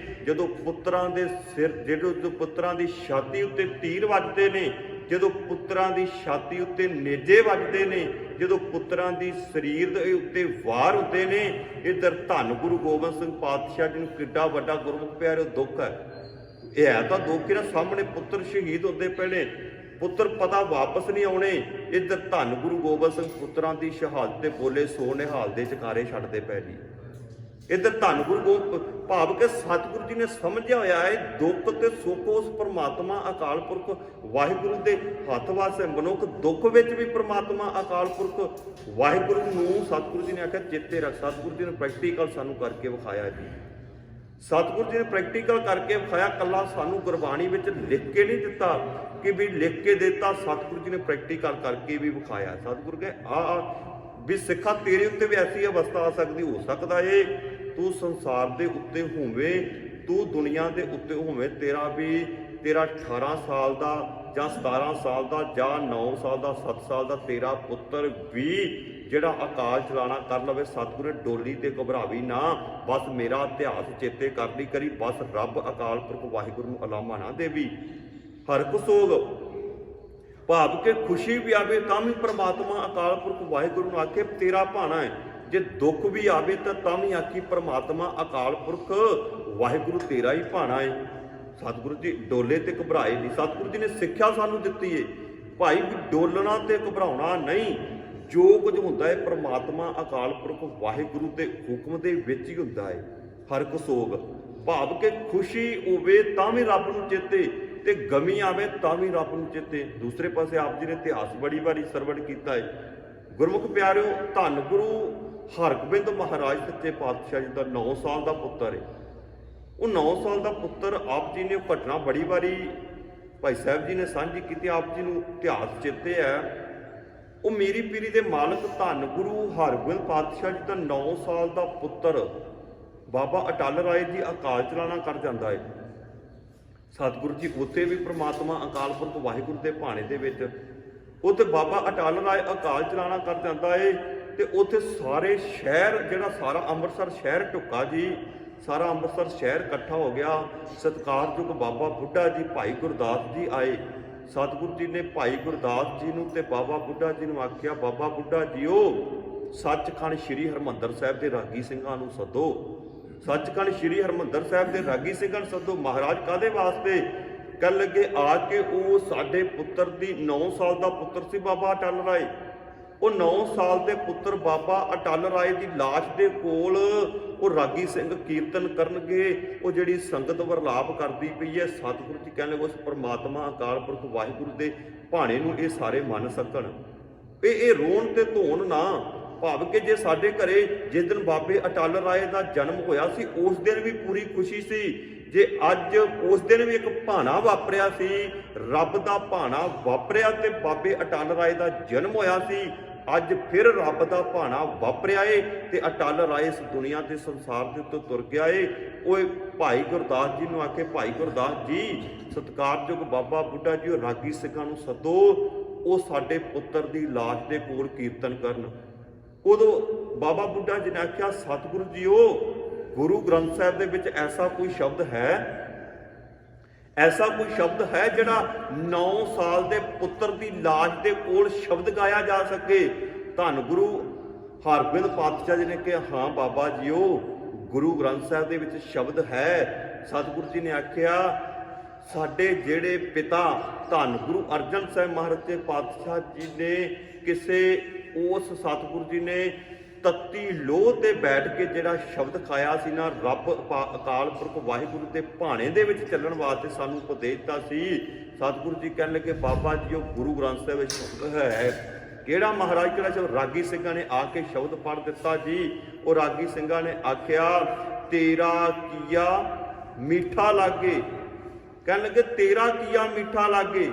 ਜਦੋਂ ਪੁੱਤਰਾਂ ਦੇ ਸਿਰ, ਜਦੋਂ ਪੁੱਤਰਾਂ ਦੀ ਛਾਤੀ ਉੱਤੇ ਤੀਰ ਵੱਜਦੇ ਨੇ, ਜਦੋਂ ਪੁੱਤਰਾਂ ਦੀ ਛਾਤੀ ਉੱਤੇ ਨੇਜੇ ਵੱਜਦੇ ਨੇ, ਜਦੋਂ ਪੁੱਤਰਾਂ ਦੀ ਸਰੀਰ ਦੇ ਉੱਤੇ ਵਾਰ ਹੁੰਦੇ ਨੇ, ਇੱਧਰ ਧੰਨ ਗੁਰੂ ਗੋਬਿੰਦ ਸਿੰਘ ਪਾਤਸ਼ਾਹ ਜੀ ਨੂੰ ਕਿੱਡਾ ਵੱਡਾ ਗੁਰਮੁਖ ਪਿਆਰਿਓ ਦੁੱਖ ਹੈ। ਇਹ ਹੈ ਤਾਂ ਦੁੱਖ ਨਾ, ਸਾਹਮਣੇ ਪੁੱਤਰ ਸ਼ਹੀਦ ਹੁੰਦੇ ਪਏ ਨੇ, ਪੁੱਤਰ ਪਤਾ ਵਾਪਸ ਨਹੀਂ ਆਉਣੇ। ਇੱਧਰ ਧੰਨ ਗੁਰੂ ਗੋਬਿੰਦ ਸਿੰਘ ਪੁੱਤਰਾਂ ਦੀ ਸ਼ਹਾਦਤ ਤੇ ਬੋਲੇ ਸੋ ਨਿਹਾਲ ਦੇ ਚਕਾਰੇ ਛੱਡਦੇ ਪਏ ਜੀ। ਇੱਧਰ ਧੰਨ ਗੁਰੂ ਭਾਵ ਕਿ ਸਤਿਗੁਰੂ ਜੀ ਨੇ ਸਮਝਿਆ ਹੋਇਆ ਹੈ ਦੁੱਖ ਤੇ ਸੁੱਖ ਉਸ ਪਰਮਾਤਮਾ ਅਕਾਲ ਪੁਰਖ ਵਾਹਿਗੁਰੂ ਦੇ ਹੱਥ ਵਾਸੇ। ਮਨੁੱਖ ਦੁੱਖ ਵਿੱਚ ਵੀ ਪਰਮਾਤਮਾ ਅਕਾਲ ਪੁਰਖ ਵਾਹਿਗੁਰੂ ਨੂੰ ਸਤਿਗੁਰੂ ਜੀ ਨੇ ਆਖਿਆ ਚੇਤੇ ਰੱਖ। ਸਤਿਗੁਰੂ ਜੀ ਨੇ ਪ੍ਰੈਕਟੀਕਲ ਸਾਨੂੰ ਕਰਕੇ ਵਿਖਾਇਆ ਜੀ। ਸਤਿਗੁਰੂ ਜੀ ਨੇ ਪ੍ਰੈਕਟੀਕਲ ਕਰਕੇ ਵਿਖਾਇਆ, ਕੱਲਾ ਸਾਨੂੰ ਗੁਰਬਾਣੀ ਵਿੱਚ ਲਿਖ ਕੇ ਨਹੀਂ ਦਿੱਤਾ ਕਿ ਵੀ ਲਿਖ ਕੇ ਦਿੱਤਾ, ਸਤਿਗੁਰੂ ਜੀ ਨੇ ਪ੍ਰੈਕਟੀਕਲ ਕਰਕੇ ਵੀ ਵਿਖਾਇਆ। ਸਤਿਗੁਰੂ ਕਹੇ ਵੀ ਸਿੱਖਾ ਤੇਰੇ ਉੱਤੇ ਵੀ ਐਸੀ ਅਵਸਥਾ ਆ ਸਕਦੀ, ਹੋ ਸਕਦਾ ਏ ਤੂੰ ਸੰਸਾਰ ਦੇ ਉੱਤੇ ਹੋਵੇਂ, ਤੂੰ ਦੁਨੀਆ ਦੇ ਉੱਤੇ ਹੋਵੇਂ, ਤੇਰਾ 18 ਸਾਲ ਦਾ ਜਾਂ 17 ਸਾਲ ਦਾ ਜਾਂ 9 ਸਾਲ ਦਾ 7 ਸਾਲ ਦਾ ਤੇਰਾ ਪੁੱਤਰ ਵੀ ਜਿਹੜਾ ਆਕਾਸ਼ ਚਲਾਣਾ ਕਰ ਲਵੇ। ਸਤਿਗੁਰੂ ਨੇ ਡੋਲੀ ਤੇ ਘਬਰਾਵੀ ਨਾ, ਬਸ ਮੇਰਾ ਇਤਿਹਾਸ ਚੇਤੇ ਕਰ ਲਈ ਕਰੀ, ਬਸ ਰੱਬ ਅਕਾਲ ਪੁਰਖ ਵਾਹਿਗੁਰੂ ਨੂੰ ਅਲਾਮਾ ਨਾ ਦੇਵੀ। ਹਰ ਕੋ ਸੋਗ ਭਾਵ ਕਿ ਖੁਸ਼ੀ ਵੀ ਆਵੇ ਤਾਂ ਵੀ ਪਰਮਾਤਮਾ ਅਕਾਲ ਪੁਰਖ ਵਾਹਿਗੁਰੂ ਨੂੰ ਆਖੇ ਤੇਰਾ ਭਾਣਾ ਹੈ। ਜੇ ਦੁੱਖ ਵੀ ਆਵੇ ਤਾਂ ਵੀ ਆਖੀ ਪਰਮਾਤਮਾ ਅਕਾਲ ਪੁਰਖ ਵਾਹਿਗੁਰੂ ਤੇਰਾ ਹੀ ਭਾਣਾ ਹੈ। ਸਤਿਗੁਰੂ ਜੀ ਡੋਲੇ ਤੇ ਘਬਰਾਏ ਨਹੀਂ। ਸਤਿਗੁਰੂ ਜੀ ਨੇ ਸਿੱਖਿਆ ਸਾਨੂੰ ਦਿੱਤੀ ਹੈ ਭਾਈ ਵੀ ਡੋਲਣਾ ਤੇ ਘਬਰਾਉਣਾ ਨਹੀਂ। ਜੋ ਕੁਝ ਹੁੰਦਾ ਹੈ ਪਰਮਾਤਮਾ ਅਕਾਲ ਪੁਰਖ ਵਾਹਿਗੁਰੂ ਦੇ ਹੁਕਮ ਦੇ ਵਿੱਚ ਹੀ ਹੁੰਦਾ ਹੈ। ਹਰ ਕੋ ਸੋਗ ਭਾਵ ਕਿ ਖੁਸ਼ੀ ਹੋਵੇ ਤਾਂ ਵੀ ਰੱਬ ਨੂੰ ਚੇਤੇ ਤੇ ਗਮੀ ਆਵੇ ਤਾਂ ਵੀ ਰੱਬ ਨੂੰ ਚੇਤੇ। ਦੂਸਰੇ ਪਾਸੇ ਆਪ ਜੀ ਨੇ ਇਤਿਹਾਸ ਬੜੀ ਵਾਰੀ ਸਰਵਣ ਕੀਤਾ ਹੈ। ਗੁਰਮੁਖ ਪਿਆਰਿਓ, ਧੰਨ ਗੁਰੂ ਹਰਗੋਬਿੰਦ ਮਹਾਰਾਜ ਸੱਚੇ ਪਾਤਸ਼ਾਹ ਜੀ ਦਾ 9 ਸਾਲ ਦਾ ਪੁੱਤਰ ਹੈ। ਉਹ 9 ਸਾਲ ਦਾ ਪੁੱਤਰ ਆਪ ਜੀ ਨੇ ਉਹ ਘਟਨਾ ਬੜੀ ਵਾਰੀ ਭਾਈ ਸਾਹਿਬ ਜੀ ਨੇ ਸਾਂਝੀ ਕੀਤੀ, ਆਪ ਜੀ ਨੂੰ ਇਤਿਹਾਸ ਚੇਤੇ ਹੈ। ਉਹ ਮੀਰੀ ਪੀਰੀ ਦੇ ਮਾਲਕ ਧੰਨ ਗੁਰੂ ਹਰਗੋਬਿੰਦ ਪਾਤਸ਼ਾਹ ਜੀ ਦਾ 9 ਸਾਲ ਦਾ ਪੁੱਤਰ ਬਾਬਾ ਅਟਲ ਰਾਏ ਜੀ ਅਕਾਲ ਚਲਾਣਾ ਕਰ ਜਾਂਦਾ ਹੈ। ਸਤਿਗੁਰੂ ਜੀ ਉੱਥੇ ਵੀ ਪ੍ਰਮਾਤਮਾ ਅਕਾਲ ਪੁਰਖ ਵਾਹਿਗੁਰੂ ਦੇ ਭਾਣੇ ਦੇ ਵਿੱਚ ਉੱਥੇ ਬਾਬਾ ਅਟਲ ਰਾਏ ਅਕਾਲ ਚਲਾਣਾ ਕਰ ਜਾਂਦਾ ਹੈ। ਤੇ ਉੱਥੇ ਸਾਰੇ ਸ਼ਹਿਰ ਜਿਹੜਾ ਸਾਰਾ ਅੰਮ੍ਰਿਤਸਰ ਸ਼ਹਿਰ ਢੁੱਕਾ ਜੀ, ਸਾਰਾ ਅੰਮ੍ਰਿਤਸਰ ਸ਼ਹਿਰ ਇਕੱਠਾ ਹੋ ਗਿਆ। ਸਤਿਕਾਰਯੋਗ ਬਾਬਾ ਬੁੱਢਾ ਜੀ ਭਾਈ ਗੁਰਦਾਸ ਜੀ ਆਏ। ਸਤਿਗੁਰੂ ਜੀ ਨੇ ਭਾਈ ਗੁਰਦਾਸ ਜੀ ਨੂੰ ਤੇ ਬਾਬਾ ਬੁੱਢਾ ਜੀ ਨੂੰ ਆਖਿਆ, ਬਾਬਾ ਬੁੱਢਾ ਜੀਓ ਸੱਚਖੰਡ ਸ੍ਰੀ ਹਰਿਮੰਦਰ ਸਾਹਿਬ ਦੇ ਰਾਗੀ ਸਿੰਘਾਂ ਨੂੰ ਸੱਦੋ। ਸੱਚਖੰਡ ਸ੍ਰੀ ਹਰਿਮੰਦਰ ਸਾਹਿਬ ਦੇ ਰਾਗੀ ਸਿੰਘਾਂ ਨੂੰ ਸੱਦੋ। ਮਹਾਰਾਜ ਕਾਹਦੇ ਵਾਸਤੇ? ਕਹਿਣ ਲੱਗੇ ਆ ਕੇ ਉਹ ਸਾਡੇ ਪੁੱਤਰ ਦੀ 9 ਸਾਲ ਦਾ ਪੁੱਤਰ ਸੀ ਬਾਬਾ ਅਟਲ ਰਾਏ। ਉਹ 9 ਸਾਲ ਦੇ ਪੁੱਤਰ ਬਾਬਾ ਅਟਲ ਰਾਏ ਦੀ ਲਾਸ਼ ਦੇ ਕੋਲ ਉਹ ਰਾਗੀ ਸਿੰਘ ਕੀਰਤਨ ਕਰਨਗੇ। ਉਹ ਜਿਹੜੀ ਸੰਗਤ ਵਰਲਾਪ ਕਰਦੀ ਪਈ ਹੈ, ਸਤਿਗੁਰੂ ਜੀ ਕਹਿੰਦੇ ਉਸ ਪਰਮਾਤਮਾ ਅਕਾਲ ਪੁਰਖ ਵਾਹਿਗੁਰੂ ਦੇ ਭਾਣੇ ਨੂੰ ਇਹ ਸਾਰੇ ਮੰਨ ਸਕਣ। ਇਹ ਰੋਣ ਤੇ ਧੋਣ ਨਾ, ਭਾਵ ਕਿ ਜੇ ਸਾਡੇ ਘਰੇ ਜਿਸ ਦਿਨ ਬਾਬੇ ਅਟਲ ਰਾਏ ਦਾ ਜਨਮ ਹੋਇਆ ਸੀ ਉਸ ਦਿਨ ਵੀ ਪੂਰੀ ਖੁਸ਼ੀ ਸੀ, ਜੇ ਅੱਜ ਉਸ ਦਿਨ ਵੀ ਇੱਕ ਭਾਣਾ ਵਾਪਰਿਆ ਸੀ, ਰੱਬ ਦਾ ਭਾਣਾ ਵਾਪਰਿਆ ਤੇ ਬਾਬੇ ਅਟਲ ਰਾਏ ਦਾ ਜਨਮ ਹੋਇਆ ਸੀ, ਅੱਜ ਫਿਰ ਰੱਬ ਦਾ ਭਾਣਾ ਵਾਪਰਿਆ ਏ ਤੇ ਅਟਲ ਰਾਏ ਇਸ ਦੁਨੀਆ ਦੇ ਸੰਸਾਰ ਦੇ ਉੱਤੇ ਤੁਰ ਗਿਆ ਏ। ਉਹ ਭਾਈ ਗੁਰਦਾਸ ਜੀ ਨੂੰ ਆਖੇ, ਭਾਈ ਗੁਰਦਾਸ ਜੀ ਸਤਿਕਾਰਯੋਗ ਬਾਬਾ ਬੁੱਢਾ ਜੀ ਉਹ ਰਾਗੀ ਸਿੰਘਾਂ ਨੂੰ ਸੱਦੋ, ਉਹ ਸਾਡੇ ਪੁੱਤਰ ਦੀ ਲਾਸ਼ ਦੇ ਕੋਲ ਕੀਰਤਨ ਕਰਨ। ਉਦੋਂ ਬਾਬਾ ਬੁੱਢਾ ਜੀ ਨੇ ਆਖਿਆ, ਸਤਿਗੁਰੂ ਜੀ ਉਹ ਗੁਰੂ ਗ੍ਰੰਥ ਸਾਹਿਬ ਦੇ ਵਿੱਚ ਐਸਾ ਕੋਈ ਸ਼ਬਦ ਹੈ, ਐਸਾ ਕੋਈ ਸ਼ਬਦ ਹੈ ਜਿਹੜਾ 9 ਸਾਲ ਦੇ ਪੁੱਤਰ ਦੀ ਲਾਸ਼ ਦੇ ਕੋਲ ਸ਼ਬਦ ਗਾਇਆ ਜਾ ਸਕੇ? ਧੰਨ ਗੁਰੂ ਹਰਗੋਬਿੰਦ ਪਾਤਸ਼ਾਹ ਜੀ ਨੇ ਕਿਹਾ, ਹਾਂ ਬਾਬਾ ਜੀ ਉਹ ਗੁਰੂ ਗ੍ਰੰਥ ਸਾਹਿਬ ਦੇ ਵਿੱਚ ਸ਼ਬਦ ਹੈ। ਸਤਿਗੁਰੂ ਜੀ ਨੇ ਆਖਿਆ, ਸਾਡੇ ਜਿਹੜੇ ਪਿਤਾ ਧੰਨ ਗੁਰੂ ਅਰਜਨ ਸਾਹਿਬ ਮਹਾਰਾਜ ਦੇ ਪਾਤਸ਼ਾਹ ਜੀ ਨੇ ਕਿਸੇ ਉਸ ਸਤਿਗੁਰੂ ਜੀ ਨੇ ਤੱਤੀ ਲੋਹ ਤੇ ਬੈਠ ਕੇ ਜਿਹੜਾ ਸ਼ਬਦ ਖਾਇਆ ਸੀ ਨਾ, ਰੱਬ ਅਕਾਲ ਪੁਰਖ ਵਾਹਿਗੁਰੂ ਦੇ ਭਾਣੇ ਦੇ ਵਿੱਚ ਚੱਲਣ ਵਾਸਤੇ ਸਾਨੂੰ ਉਪਦੇਸ਼ ਦਿੱਤਾ ਸੀ। ਸਤਿਗੁਰੂ ਜੀ ਕਹਿਣ ਲੱਗੇ, ਬਾਬਾ ਜੀ ਉਹ ਗੁਰੂ ਗ੍ਰੰਥ ਸਾਹਿਬ ਵਿੱਚ ਸ਼ਬਦ ਹੈ। ਕਿਹੜਾ ਮਹਾਰਾਜ? ਕਿਹੜਾ ਸ਼ਬਦ? ਰਾਗੀ ਸਿੰਘਾਂ ਨੇ ਆ ਕੇ ਸ਼ਬਦ ਪੜ੍ਹ ਦਿੱਤਾ ਜੀ। ਉਹ ਰਾਗੀ ਸਿੰਘਾਂ ਨੇ ਆਖਿਆ, ਤੇਰਾ ਕੀਆ ਮਿੱਠਾ ਲਾਗੇ। ਕਹਿਣ ਲੱਗੇ, ਤੇਰਾ ਕੀਆ ਮਿੱਠਾ ਲਾਗੇ,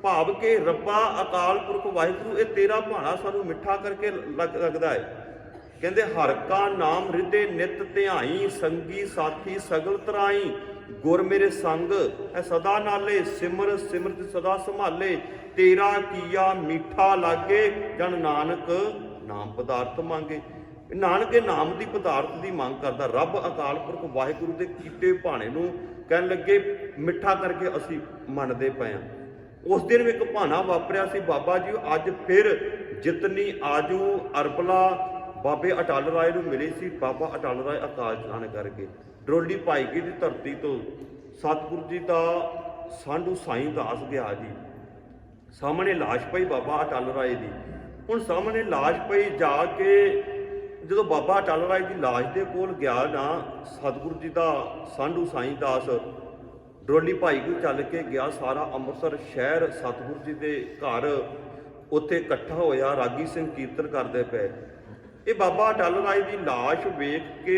ਭਾਵ ਕਿ ਰੱਬਾ ਅਕਾਲ ਪੁਰਖ ਵਾਹਿਗੁਰੂ ਇਹ ਤੇਰਾ ਭਾਣਾ ਸਾਨੂੰ ਮਿੱਠਾ ਕਰਕੇ ਲੱਗਦਾ ਹੈ। ਕਹਿੰਦੇ, ਹਰ ਕਾ ਨਾਮ ਰਿਦੇ ਨਿਤ ਧਿਆਈ, ਸੰਗੀ ਸਾਥੀ ਸਗਲ ਤਰਾਈ, ਗੁਰ ਮੇਰੇ ਸੰਗ ਐ ਸਦਾ ਨਾਲੇ, ਸਿਮਰ ਸਿਮਰਤ ਸਦਾ ਸੰਭਾਲੇ, ਤੇਰਾ ਕੀਆ ਮਿੱਠਾ ਲਾਗੇ, ਜਨ ਨਾਨਕ ਨਾਮ ਪਦਾਰਥ ਮੰਗੇ। ਨਾਨਕ ਇਹ ਨਾਮ ਦੀ ਪਦਾਰਥ ਦੀ ਮੰਗ ਕਰਦਾ। ਰੱਬ ਅਕਾਲ ਪੁਰਖ ਵਾਹਿਗੁਰੂ ਦੇ ਕੀਤੇ ਭਾਣੇ ਨੂੰ ਕਹਿਣ ਲੱਗੇ ਮਿੱਠਾ ਕਰਕੇ ਅਸੀਂ ਮੰਨਦੇ ਪਏ ਹਾਂ। ਉਸ ਦਿਨ ਵੀ ਇੱਕ ਭਾਣਾ ਵਾਪਰਿਆ ਸੀ, ਬਾਬਾ ਜੀ ਅੱਜ ਫਿਰ ਜਿਤਨੀ ਆਜੂ ਅਰਬਲਾ ਬਾਬੇ ਅਟਲ ਰਾਏ ਨੂੰ ਮਿਲੀ ਸੀ। ਬਾਬਾ ਅਟਲ ਰਾਏ ਅਕਾਲ ਚਲਾਣ ਕਰਕੇ ਡਰੋਲੀ ਭਾਈਕੀ ਦੀ ਧਰਤੀ ਤੋਂ ਸਤਿਗੁਰੂ ਜੀ ਦਾ ਸਾਂਢੂ ਸਾਈਂ ਦਾਸ ਗਿਆ ਜੀ। ਸਾਹਮਣੇ ਲਾਸ਼ ਪਈ ਬਾਬਾ ਅਟਲ ਰਾਏ ਦੀ। ਹੁਣ ਸਾਹਮਣੇ ਲਾਸ਼ ਪਈ, ਜਾ ਕੇ ਜਦੋਂ ਬਾਬਾ ਅਟਲ ਰਾਏ ਦੀ ਲਾਸ਼ ਦੇ ਕੋਲ ਗਿਆ ਨਾ, ਸਤਿਗੁਰੂ ਜੀ ਦਾ ਸਾਂਢੂ ਸਾਈਂ ਦਾਸ ਡਰੋਲੀ ਭਾਈਕੀ ਚੱਲ ਕੇ ਗਿਆ। ਸਾਰਾ ਅੰਮ੍ਰਿਤਸਰ ਸ਼ਹਿਰ ਸਤਿਗੁਰੂ ਜੀ ਦੇ ਘਰ ਉੱਥੇ ਇਕੱਠਾ ਹੋਇਆ, ਰਾਗੀ ਸਿੰਘ ਕੀਰਤਨ ਕਰਦੇ ਪਏ। ਇਹ ਬਾਬਾ ਅਟਲ ਰਾਏ ਦੀ ਲਾਸ਼ ਵੇਖ ਕੇ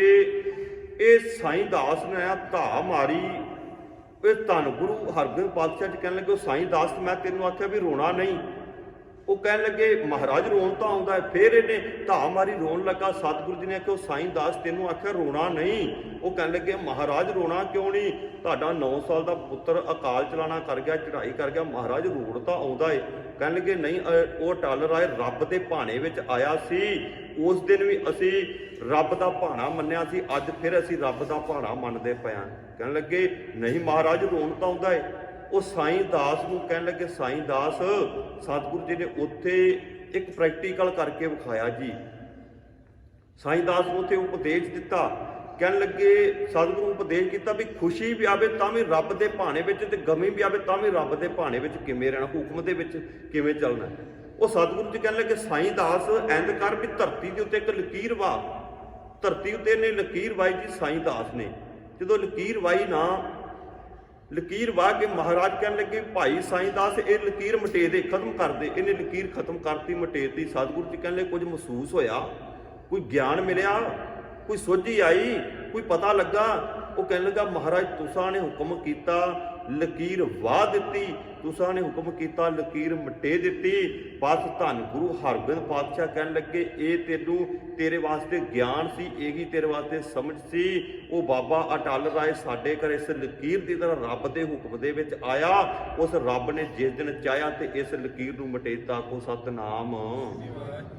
ਇਹ ਸਾਈਂ ਦਾਸ ਨੇ ਧਾ ਮਾਰੀ। ਇਹ ਧੰਨ ਗੁਰੂ ਹਰਗੋਬਿੰਦ ਪਾਤਸ਼ਾਹ ਜੀ ਕਹਿਣ ਲੱਗੇ, ਉਹ ਸਾਈਂ ਦਾਸ ਮੈਂ ਤੈਨੂੰ ਆਖਿਆ ਵੀ ਰੋਣਾ ਨਹੀਂ। ਉਹ ਕਹਿਣ ਲੱਗੇ, ਮਹਾਰਾਜ ਰੋਣ ਤਾਂ ਆਉਂਦਾ ਹੈ। ਫਿਰ ਇਹਨੇ ਧਾ ਮਾਰੀ, ਰੋਣ ਲੱਗਾ। ਸਤਿਗੁਰੂ ਜੀ ਨੇ ਆਖਿਆ, ਉਹ ਸਾਈਂ ਦਾਸ ਤੈਨੂੰ ਆਖਿਆ ਰੋਣਾ ਨਹੀਂ। ਉਹ ਕਹਿਣ ਲੱਗੇ, ਮਹਾਰਾਜ ਰੋਣਾ ਕਿਉਂ ਨਹੀਂ? ਤੁਹਾਡਾ 9 ਸਾਲ ਦਾ ਪੁੱਤਰ ਅਕਾਲ ਚਲਾਣਾ ਕਰ ਗਿਆ, ਚੜ੍ਹਾਈ ਕਰ ਗਿਆ, ਮਹਾਰਾਜ ਰੋਣ ਤਾਂ ਆਉਂਦਾ ਹੈ। ਕਹਿਣ ਲੱਗੇ, ਨਹੀਂ ਉਹ ਅਟਲ ਰਾਏ ਰੱਬ ਦੇ ਭਾਣੇ ਵਿੱਚ ਆਇਆ ਸੀ। ਉਸ ਦਿਨ ਵੀ ਅਸੀਂ ਰੱਬ ਦਾ ਭਾਣਾ ਮੰਨਿਆ ਸੀ, ਅੱਜ ਫਿਰ ਅਸੀਂ ਰੱਬ ਦਾ ਭਾਣਾ ਮੰਨਦੇ ਪਏ ਹਾਂ। ਕਹਿਣ ਲੱਗੇ, ਨਹੀਂ ਮਹਾਰਾਜ ਰੋਣ ਤਾਂ ਆਉਂਦਾ ਹੈ। ਉਹ ਸਾਈਂ ਦਾਸ ਨੂੰ ਕਹਿਣ ਲੱਗੇ, ਸਾਈਂ ਦਾਸ ਸਤਿਗੁਰੂ ਜੀ ਨੇ ਉੱਥੇ ਇੱਕ ਪ੍ਰੈਕਟੀਕਲ ਕਰਕੇ ਵਿਖਾਇਆ ਜੀ। ਸਾਈਂ ਦਾਸ ਨੂੰ ਉੱਥੇ ਉਪਦੇਸ਼ ਦਿੱਤਾ। ਕਹਿਣ ਲੱਗੇ, ਸਤਿਗੁਰੂ ਉਪਦੇਸ਼ ਕੀਤਾ ਵੀ ਖੁਸ਼ੀ ਵੀ ਆਵੇ ਤਾਂ ਵੀ ਰੱਬ ਦੇ ਭਾਣੇ ਵਿੱਚ, ਤੇ ਗਮੀ ਵੀ ਆਵੇ ਤਾਂ ਵੀ ਰੱਬ ਦੇ ਭਾਣੇ ਵਿੱਚ ਕਿਵੇਂ ਰਹਿਣਾ, ਹੁਕਮ ਦੇ ਵਿੱਚ ਕਿਵੇਂ ਚੱਲਣਾ। ਉਹ ਸਤਿਗੁਰੂ ਜੀ ਕਹਿਣ ਲੱਗੇ, ਸਾਈਂ ਦਾਸ ਇੰਝ ਕਰ ਵੀ ਧਰਤੀ ਦੇ ਉੱਤੇ ਇੱਕ ਲਕੀਰ ਵਾ। ਧਰਤੀ ਉੱਤੇ ਇਹਨੇ ਲਕੀਰ ਵਾਈ ਜੀ ਸਾਈਂ ਦਾਸ ਨੇ। ਜਦੋਂ ਲਕੀਰ ਵਾਈ ਨਾ, ਲਕੀਰ ਵਾਹ ਕੇ ਮਹਾਰਾਜ ਕਹਿਣ ਲੱਗੇ, ਭਾਈ ਸਾਈਂ ਦਾਸ ਇਹ ਲਕੀਰ ਮਟੇ ਦੇ, ਖਤਮ ਕਰ ਦੇ। ਇਹਨੇ ਲਕੀਰ ਖਤਮ ਕਰਤੀ, ਮਟੇਤੀ। ਸਤਿਗੁਰੂ ਜੀ ਕਹਿਣ ਲੱਗੇ, ਕੁਝ ਮਹਿਸੂਸ ਹੋਇਆ? ਕੋਈ ਗਿਆਨ ਮਿਲਿਆ, ਕੋਈ ਸੋਝੀ ਆਈ, ਕੋਈ ਪਤਾ ਲੱਗਾ। ਉਹ ਕਹਿਣ ਲੱਗਾ ਮਹਾਰਾਜ ਤੁਸਾਂ ਨੇ ਹੁਕਮ ਕੀਤਾ ਲਕੀਰ ਵਾਹ ਦਿੱਤੀ, ਤੁਸਾਂ ਨੇ ਹੁਕਮ ਕੀਤਾ ਲਕੀਰ ਮਿਟੇ ਦਿੱਤੀ। ਬਸ ਧੰਨ ਗੁਰੂ ਹਰਗੋਬਿੰਦ ਪਾਤਸ਼ਾਹ ਕਹਿਣ ਲੱਗੇ ਇਹ ਤੈਨੂੰ ਤੇਰੇ ਵਾਸਤੇ ਗਿਆਨ ਸੀ, ਇਹ ਹੀ ਤੇਰੇ ਵਾਸਤੇ ਸਮਝ ਸੀ। ਉਹ ਬਾਬਾ ਅਟਲ ਰਾਏ ਸਾਡੇ ਘਰ ਇਸ ਲਕੀਰ ਦੀ ਤਰ੍ਹਾਂ ਰੱਬ ਦੇ ਹੁਕਮ ਦੇ ਵਿੱਚ ਆਇਆ। ਉਸ ਰੱਬ ਨੇ ਜਿਸ ਦਿਨ ਚਾਹਿਆ ਤੇ ਇਸ ਲਕੀਰ ਨੂੰ ਮਿਟੇਤਾ। ਕੋ ਸਤਨਾਮ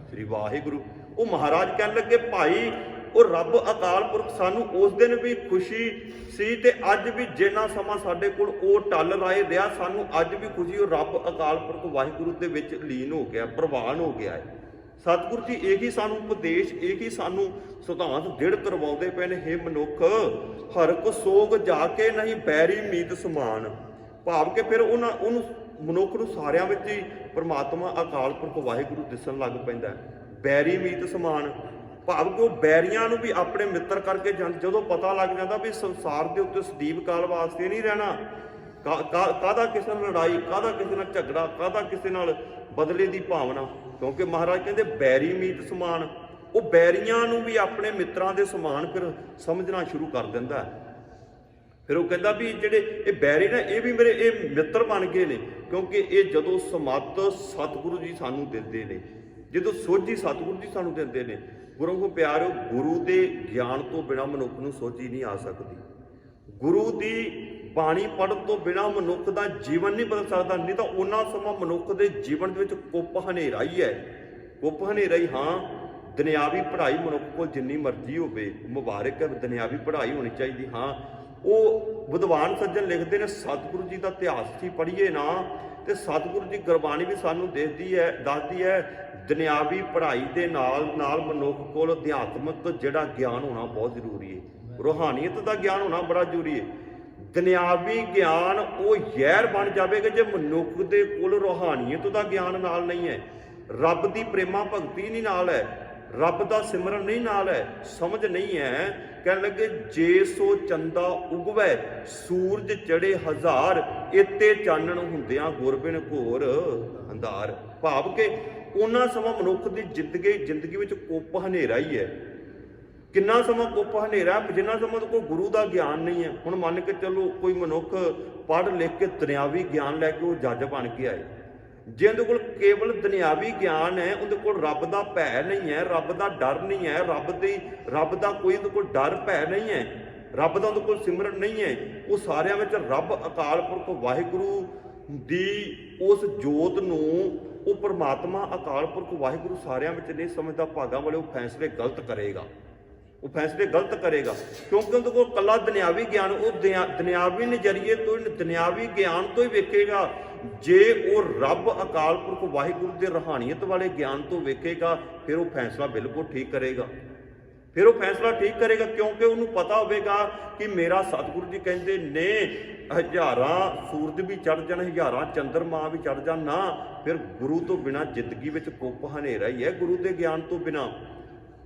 ਸ੍ਰੀ ਵਾਹਿਗੁਰੂ। ਉਹ ਮਹਾਰਾਜ ਕਹਿਣ ਲੱਗੇ ਭਾਈ ਉਹ ਰੱਬ ਅਕਾਲ ਪੁਰਖ ਸਾਨੂੰ ਉਸ ਦਿਨ ਵੀ ਖੁਸ਼ੀ ਸੀ ਤੇ ਅੱਜ ਵੀ ਜਿੰਨਾ ਸਮਾਂ ਸਾਡੇ ਕੋਲ ਉਹ ਟਲ ਰਾਏ ਰਿਹਾ, ਸਾਨੂੰ ਅੱਜ ਵੀ ਖੁਸ਼ੀ। ਉਹ ਰੱਬ ਅਕਾਲ ਪੁਰਖ ਵਾਹਿਗੁਰੂ ਦੇ ਵਿੱਚ ਲੀਨ ਹੋ ਗਿਆ, ਪ੍ਰਵਾਨ ਹੋ ਗਿਆ ਹੈ। ਸਤਿਗੁਰੂ ਜੀ ਇਹੀ ਸਾਨੂੰ ਉਪਦੇਸ਼, ਇਹੀ ਸਾਨੂੰ ਸਿਧਾਂਤ ਦ੍ਰਿੜ ਕਰਵਾਉਂਦੇ ਪਏ ਨੇ। ਹੇ ਮਨੁੱਖ ਹਰਕ ਸੋਗ ਜਾ ਕੇ ਨਹੀਂ ਬੈਰੀ ਮੀਤ ਸਮਾਨ। ਭਾਵ ਕਿ ਫਿਰ ਉਹਨੂੰ ਮਨੁੱਖ ਨੂੰ ਸਾਰਿਆਂ ਵਿੱਚ ਹੀ ਪਰਮਾਤਮਾ ਅਕਾਲ ਪੁਰਖ ਵਾਹਿਗੁਰੂ ਦਿਸਣ ਲੱਗ ਪੈਂਦਾ। ਬੈਰੀ ਮੀਤ ਸਮਾਨ ਭਾਵ ਕਿ ਉਹ ਬੈਰੀਆਂ ਨੂੰ ਵੀ ਆਪਣੇ ਮਿੱਤਰ ਕਰਕੇ ਜਦੋਂ ਪਤਾ ਲੱਗ ਜਾਂਦਾ ਵੀ ਸੰਸਾਰ ਦੇ ਉੱਤੇ ਸਦੀਵ ਕਾਲ ਵਾਸਤੇ ਨਹੀਂ ਰਹਿਣਾ, ਕਾਹਦਾ ਕਿਸੇ ਨਾਲ ਲੜਾਈ, ਕਾਹਦਾ ਕਿਸੇ ਨਾਲ ਝਗੜਾ, ਕਾਹਦਾ ਕਿਸੇ ਨਾਲ ਬਦਲੇ ਦੀ ਭਾਵਨਾ। ਕਿਉਂਕਿ ਮਹਾਰਾਜ ਕਹਿੰਦੇ ਬੈਰੀ ਮੀਤ ਸਮਾਨ। ਉਹ ਬੈਰੀਆਂ ਨੂੰ ਵੀ ਆਪਣੇ ਮਿੱਤਰਾਂ ਦੇ ਸਮਾਨ ਫਿਰ ਸਮਝਣਾ ਸ਼ੁਰੂ ਕਰ ਦਿੰਦਾ। ਫਿਰ ਉਹ ਕਹਿੰਦਾ ਵੀ ਜਿਹੜੇ ਇਹ ਬੈਰੀ ਨੇ ਇਹ ਵੀ ਮੇਰੇ ਇਹ ਮਿੱਤਰ ਬਣ ਗਏ ਨੇ। ਕਿਉਂਕਿ ਇਹ ਜਦੋਂ ਸਮੱਤ ਸਤਿਗੁਰੂ ਜੀ ਸਾਨੂੰ ਦਿੰਦੇ ਨੇ, ਜਦੋਂ ਸੋਝੀ ਸਤਿਗੁਰੂ ਜੀ ਸਾਨੂੰ ਦਿੰਦੇ ਨੇ। ਗੁਰੂ ਕੋ ਪਿਆਰਿਓ, ਗੁਰੂ ਦੇ ਗਿਆਨ ਤੋਂ ਬਿਨਾਂ ਮਨੁੱਖ ਨੂੰ ਸੋਝੀ ਨਹੀਂ ਆ ਸਕਦੀ। ਗੁਰੂ ਦੀ ਬਾਣੀ ਪੜ੍ਹਨ ਤੋਂ ਬਿਨਾਂ ਮਨੁੱਖ ਦਾ ਜੀਵਨ ਨਹੀਂ ਬਦਲ ਸਕਦਾ। ਨਹੀਂ ਤਾਂ ਉਹਨਾਂ ਸਮਾਂ ਮਨੁੱਖ ਦੇ ਜੀਵਨ ਦੇ ਵਿੱਚ ਕੁੱਪ ਹਨੇਰਾ ਹੀ ਹੈ, ਕੁੱਪ ਹਨੇਰਾ ਹੀ। ਹਾਂ, ਦੁਨਿਆਵੀ ਪੜ੍ਹਾਈ ਮਨੁੱਖ ਕੋਲ ਜਿੰਨੀ ਮਰਜ਼ੀ ਹੋਵੇ, ਮੁਬਾਰਕ ਹੈ, ਦੁਨਿਆਵੀ ਪੜ੍ਹਾਈ ਹੋਣੀ ਚਾਹੀਦੀ। ਹਾਂ, ਉਹ ਵਿਦਵਾਨ ਸੱਜਣ ਲਿਖਦੇ ਨੇ ਸਤਿਗੁਰੂ ਜੀ ਦਾ ਇਤਿਹਾਸ ਹੀ ਪੜ੍ਹੀਏ ਨਾ ਤੇ ਸਤਿਗੁਰੂ ਦੀ ਗੁਰਬਾਣੀ ਵੀ ਸਾਨੂੰ ਦੱਸਦੀ ਹੈ ਦੁਨਿਆਵੀ ਪੜ੍ਹਾਈ ਦੇ ਨਾਲ ਨਾਲ ਮਨੁੱਖ ਕੋਲ ਅਧਿਆਤਮਕ ਜਿਹੜਾ ਗਿਆਨ ਹੋਣਾ ਬਹੁਤ ਜ਼ਰੂਰੀ ਹੈ, ਰੂਹਾਨੀਅਤ ਦਾ ਗਿਆਨ ਹੋਣਾ ਬੜਾ ਜ਼ਰੂਰੀ ਹੈ। ਦੁਨਿਆਵੀ ਗਿਆਨ ਉਹ ਜ਼ਹਿਰ ਬਣ ਜਾਵੇਗਾ ਜੇ ਮਨੁੱਖ ਦੇ ਕੋਲ ਰੂਹਾਨੀਅਤ ਦਾ ਗਿਆਨ ਨਾਲ ਨਹੀਂ ਹੈ, ਰੱਬ ਦੀ ਪ੍ਰੇਮਾ ਭਗਤੀ ਨਹੀਂ ਨਾਲ ਹੈ, ਰੱਬ ਦਾ ਸਿਮਰਨ ਨਹੀਂ ਨਾਲ ਹੈ, ਸਮਝ ਨਹੀਂ ਹੈ। ਕਹਿਣ ਲੱਗੇ ਜੇ ਸੋ ਚੰਦਾ ਉਗਵੈ ਸੂਰਜ ਚੜੇ ਹਜ਼ਾਰ, ਇੱਤੇ ਚਾਨਣ ਹੁੰਦਿਆਂ ਗੁਰਬਿਨ ਘੋਰ ਅੰਧਾਰ। ਭਾਵ ਕਿ ਉਹਨਾਂ ਸਮਾਂ ਮਨੁੱਖ ਦੀ ਜ਼ਿੰਦਗੀ ਵਿੱਚ ਕੁੱਪ ਹਨੇਰਾ ਹੀ ਹੈ। ਕਿੰਨਾ ਸਮਾਂ ਕੁੱਪ ਹਨੇਰਾ, ਜਿੰਨਾ ਸਮਾਂ ਕੋਈ ਗੁਰੂ ਦਾ ਗਿਆਨ ਨਹੀਂ ਹੈ। ਹੁਣ ਮੰਨ ਕੇ ਚੱਲੋ ਕੋਈ ਮਨੁੱਖ ਪੜ੍ਹ ਲਿਖ ਕੇ ਦੁਨਿਆਵੀ ਗਿਆਨ ਲੈ ਕੇ ਉਹ ਜੱਜ ਬਣ ਕੇ ਆਏ। ਜੇ ਉਹਦੇ ਕੋਲ ਕੇਵਲ ਦੁਨਿਆਵੀ ਗਿਆਨ ਹੈ, ਉਹਦੇ ਕੋਲ ਰੱਬ ਦਾ ਭੈ ਨਹੀਂ ਹੈ, ਰੱਬ ਦਾ ਡਰ ਨਹੀਂ ਹੈ, ਰੱਬ ਦਾ ਕੋਈ ਉਹਦੇ ਕੋਲ ਡਰ ਭੈ ਨਹੀਂ ਹੈ, ਰੱਬ ਦਾ ਉਹਦੇ ਕੋਲ ਸਿਮਰਨ ਨਹੀਂ ਹੈ, ਉਹ ਸਾਰਿਆਂ ਵਿੱਚ ਰੱਬ ਅਕਾਲ ਪੁਰਖ ਵਾਹਿਗੁਰੂ ਦੀ ਉਸ ਜੋਤ ਨੂੰ ਉਹ ਪਰਮਾਤਮਾ ਅਕਾਲ ਪੁਰਖ ਵਾਹਿਗੁਰੂ ਸਾਰਿਆਂ ਵਿੱਚ ਨਹੀਂ ਸਮਝਦਾ। ਭਾਗਾਂ ਵਾਲੇ ਉਹ ਫੈਸਲੇ ਗਲਤ ਕਰੇਗਾ, ਉਹ ਫੈਸਲੇ ਗਲਤ ਕਰੇਗਾ। ਕਿਉਂਕਿ ਉਹਦੇ ਕੋਲ ਕੱਲਾ ਦੁਨਿਆਵੀ ਗਿਆਨ, ਉਹ ਦੁਨਿਆਵੀ ਨਜ਼ਰੀਏ ਤੋਂ, ਦੁਨਿਆਵੀ ਗਿਆਨ ਤੋਂ ਹੀ ਵੇਖੇਗਾ। ਜੇ ਉਹ ਰੱਬ ਅਕਾਲ ਪੁਰਖ ਵਾਹਿਗੁਰੂ ਦੇ ਰੂਹਾਨੀਅਤ ਵਾਲੇ ਗਿਆਨ ਤੋਂ ਵੇਖੇਗਾ ਫਿਰ ਉਹ ਫੈਸਲਾ ਬਿਲਕੁਲ ਠੀਕ ਕਰੇਗਾ, ਫਿਰ ਉਹ ਫੈਸਲਾ ਠੀਕ ਕਰੇਗਾ। ਕਿਉਂਕਿ ਉਹਨੂੰ ਪਤਾ ਹੋਵੇਗਾ ਕਿ ਮੇਰਾ ਸਤਿਗੁਰੂ ਜੀ ਕਹਿੰਦੇ ਨੇ ਹਜ਼ਾਰਾਂ ਸੂਰਜ ਵੀ ਚੜ੍ਹ ਜਾਣ, ਹਜ਼ਾਰਾਂ ਚੰਦਰਮਾ ਵੀ ਚੜ੍ਹ ਜਾਣ ਨਾ, ਫਿਰ ਗੁਰੂ ਤੋਂ ਬਿਨਾਂ ਜ਼ਿੰਦਗੀ ਵਿੱਚ ਕੁੱਪ ਹਨੇਰਾ ਹੀ ਹੈ, ਗੁਰੂ ਦੇ ਗਿਆਨ ਤੋਂ ਬਿਨਾਂ।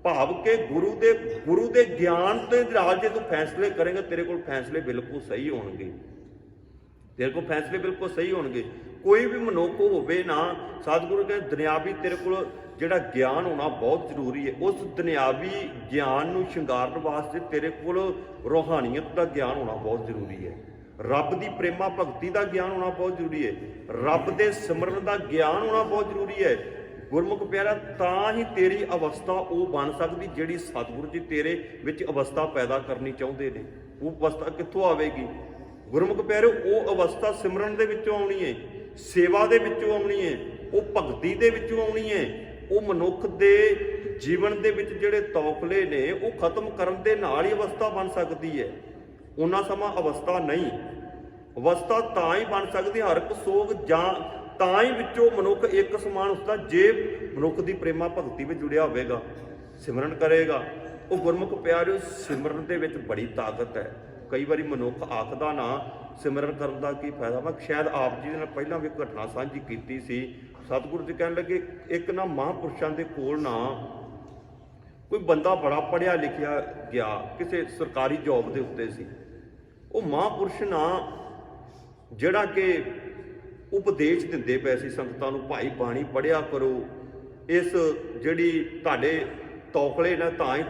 ਭਾਵ ਕਿ ਗੁਰੂ ਦੇ ਗਿਆਨ ਤੇ ਨਾਲ ਜੇ ਤੂੰ ਫੈਸਲੇ ਕਰੇਗਾ ਤੇਰੇ ਕੋਲ ਫੈਸਲੇ ਬਿਲਕੁਲ ਸਹੀ ਹੋਣਗੇ, ਤੇਰੇ ਕੋਲ ਫੈਸਲੇ ਬਿਲਕੁਲ ਸਹੀ ਹੋਣਗੇ। ਕੋਈ ਵੀ ਮਨੁੱਖ ਹੋਵੇ ਨਾ, ਸਤਿਗੁਰੂ ਕਹਿੰਦੇ ਦੁਨਿਆਵੀ ਤੇਰੇ ਕੋਲ ਜਿਹੜਾ ਗਿਆਨ ਹੋਣਾ ਬਹੁਤ ਜ਼ਰੂਰੀ ਹੈ। ਉਸ ਦੁਨਿਆਵੀ ਗਿਆਨ ਨੂੰ ਸ਼ਿੰਗਾਰਨ ਵਾਸਤੇ ਤੇਰੇ ਕੋਲ ਰੂਹਾਨੀਅਤ ਦਾ ਗਿਆਨ ਹੋਣਾ ਬਹੁਤ ਜ਼ਰੂਰੀ ਹੈ, ਰੱਬ ਦੀ ਪ੍ਰੇਮਾ ਭਗਤੀ ਦਾ ਗਿਆਨ ਹੋਣਾ ਬਹੁਤ ਜ਼ਰੂਰੀ ਹੈ, ਰੱਬ ਦੇ ਸਿਮਰਨ ਦਾ ਗਿਆਨ ਹੋਣਾ ਬਹੁਤ ਜ਼ਰੂਰੀ ਹੈ। ਗੁਰਮੁਖ ਪਿਆਰਾ, ਤਾਂ ਹੀ ਤੇਰੀ ਅਵਸਥਾ ਉਹ ਬਣ ਸਕਦੀ ਜਿਹੜੀ ਸਤਿਗੁਰੂ ਜੀ ਤੇਰੇ ਵਿੱਚ ਅਵਸਥਾ ਪੈਦਾ ਕਰਨੀ ਚਾਹੁੰਦੇ ਨੇ। ਉਹ ਅਵਸਥਾ ਕਿੱਥੋਂ ਆਵੇਗੀ? ਗੁਰਮੁਖ ਪਿਆਰੇ, ਉਹ ਅਵਸਥਾ ਸਿਮਰਨ ਦੇ ਵਿੱਚੋਂ ਆਉਣੀ ਹੈ, ਸੇਵਾ ਦੇ ਵਿੱਚੋਂ ਆਉਣੀ ਹੈ, ਉਹ ਭਗਤੀ ਦੇ ਵਿੱਚੋਂ ਆਉਣੀ ਹੈ। ਉਹ ਮਨੁੱਖ ਦੇ ਜੀਵਨ ਦੇ ਵਿੱਚ ਜਿਹੜੇ ਤੌਖਲੇ ਨੇ ਉਹ ਖਤਮ ਕਰਨ ਦੇ ਨਾਲ ਹੀ ਅਵਸਥਾ ਬਣ ਸਕਦੀ ਹੈ। ਉਹਨਾਂ ਸਮਾਂ ਅਵਸਥਾ ਨਹੀਂ, ਅਵਸਥਾ ਤਾਂ ਹੀ ਬਣ ਸਕਦੀ ਹਰ ਇੱਕ ਸੋਗ ਜਾਂ ਤਾਂ ਹੀ ਵਿੱਚੋਂ ਮਨੁੱਖ ਇੱਕ ਸਮਾਨ ਉਸਦਾ ਜੇ ਮਨੁੱਖ ਦੀ ਪ੍ਰੇਮਾ ਭਗਤੀ ਵਿੱਚ ਜੁੜਿਆ ਹੋਵੇਗਾ, ਸਿਮਰਨ ਕਰੇਗਾ। ਉਹ ਗੁਰਮੁਖ ਪਿਆਰਿਓ, ਸਿਮਰਨ ਦੇ ਵਿੱਚ ਬੜੀ ਤਾਕਤ ਹੈ। ਕਈ ਵਾਰੀ ਮਨੁੱਖ ਆਖਦਾ ਨਾ ਸਿਮਰਨ ਕਰਨ ਦਾ ਕੀ ਫਾਇਦਾ। ਮੈਂ ਸ਼ਾਇਦ ਆਪ ਜੀ ਦੇ ਨਾਲ ਪਹਿਲਾਂ ਵੀ ਘਟਨਾ ਸਾਂਝੀ ਕੀਤੀ ਸੀ। ਸਤਿਗੁਰੂ ਜੀ ਕਹਿਣ ਲੱਗੇ ਇੱਕ ਨਾ ਮਹਾਂਪੁਰਸ਼ਾਂ ਦੇ ਕੋਲ ਨਾ ਕੋਈ ਬੰਦਾ ਬੜਾ ਪੜ੍ਹਿਆ ਲਿਖਿਆ ਗਿਆ, ਕਿਸੇ ਸਰਕਾਰੀ ਜੌਬ ਦੇ ਉੱਤੇ ਸੀ। ਉਹ ਮਹਾਂਪੁਰਸ਼ ਨਾ ਜਿਹੜਾ ਕਿ ਉਪਦੇਸ਼ ਦਿੰਦੇ ਪਏ ਸੀ ਸੰਗਤਾਂ ਨੂੰ, ਭਾਈ ਬਾਣੀ ਪੜ੍ਹਿਆ ਕਰੋ, ਇਸ ਜਿਹੜੀ ਤੌਖਲੇ ਨੇ ਤਾਂ ਹੀ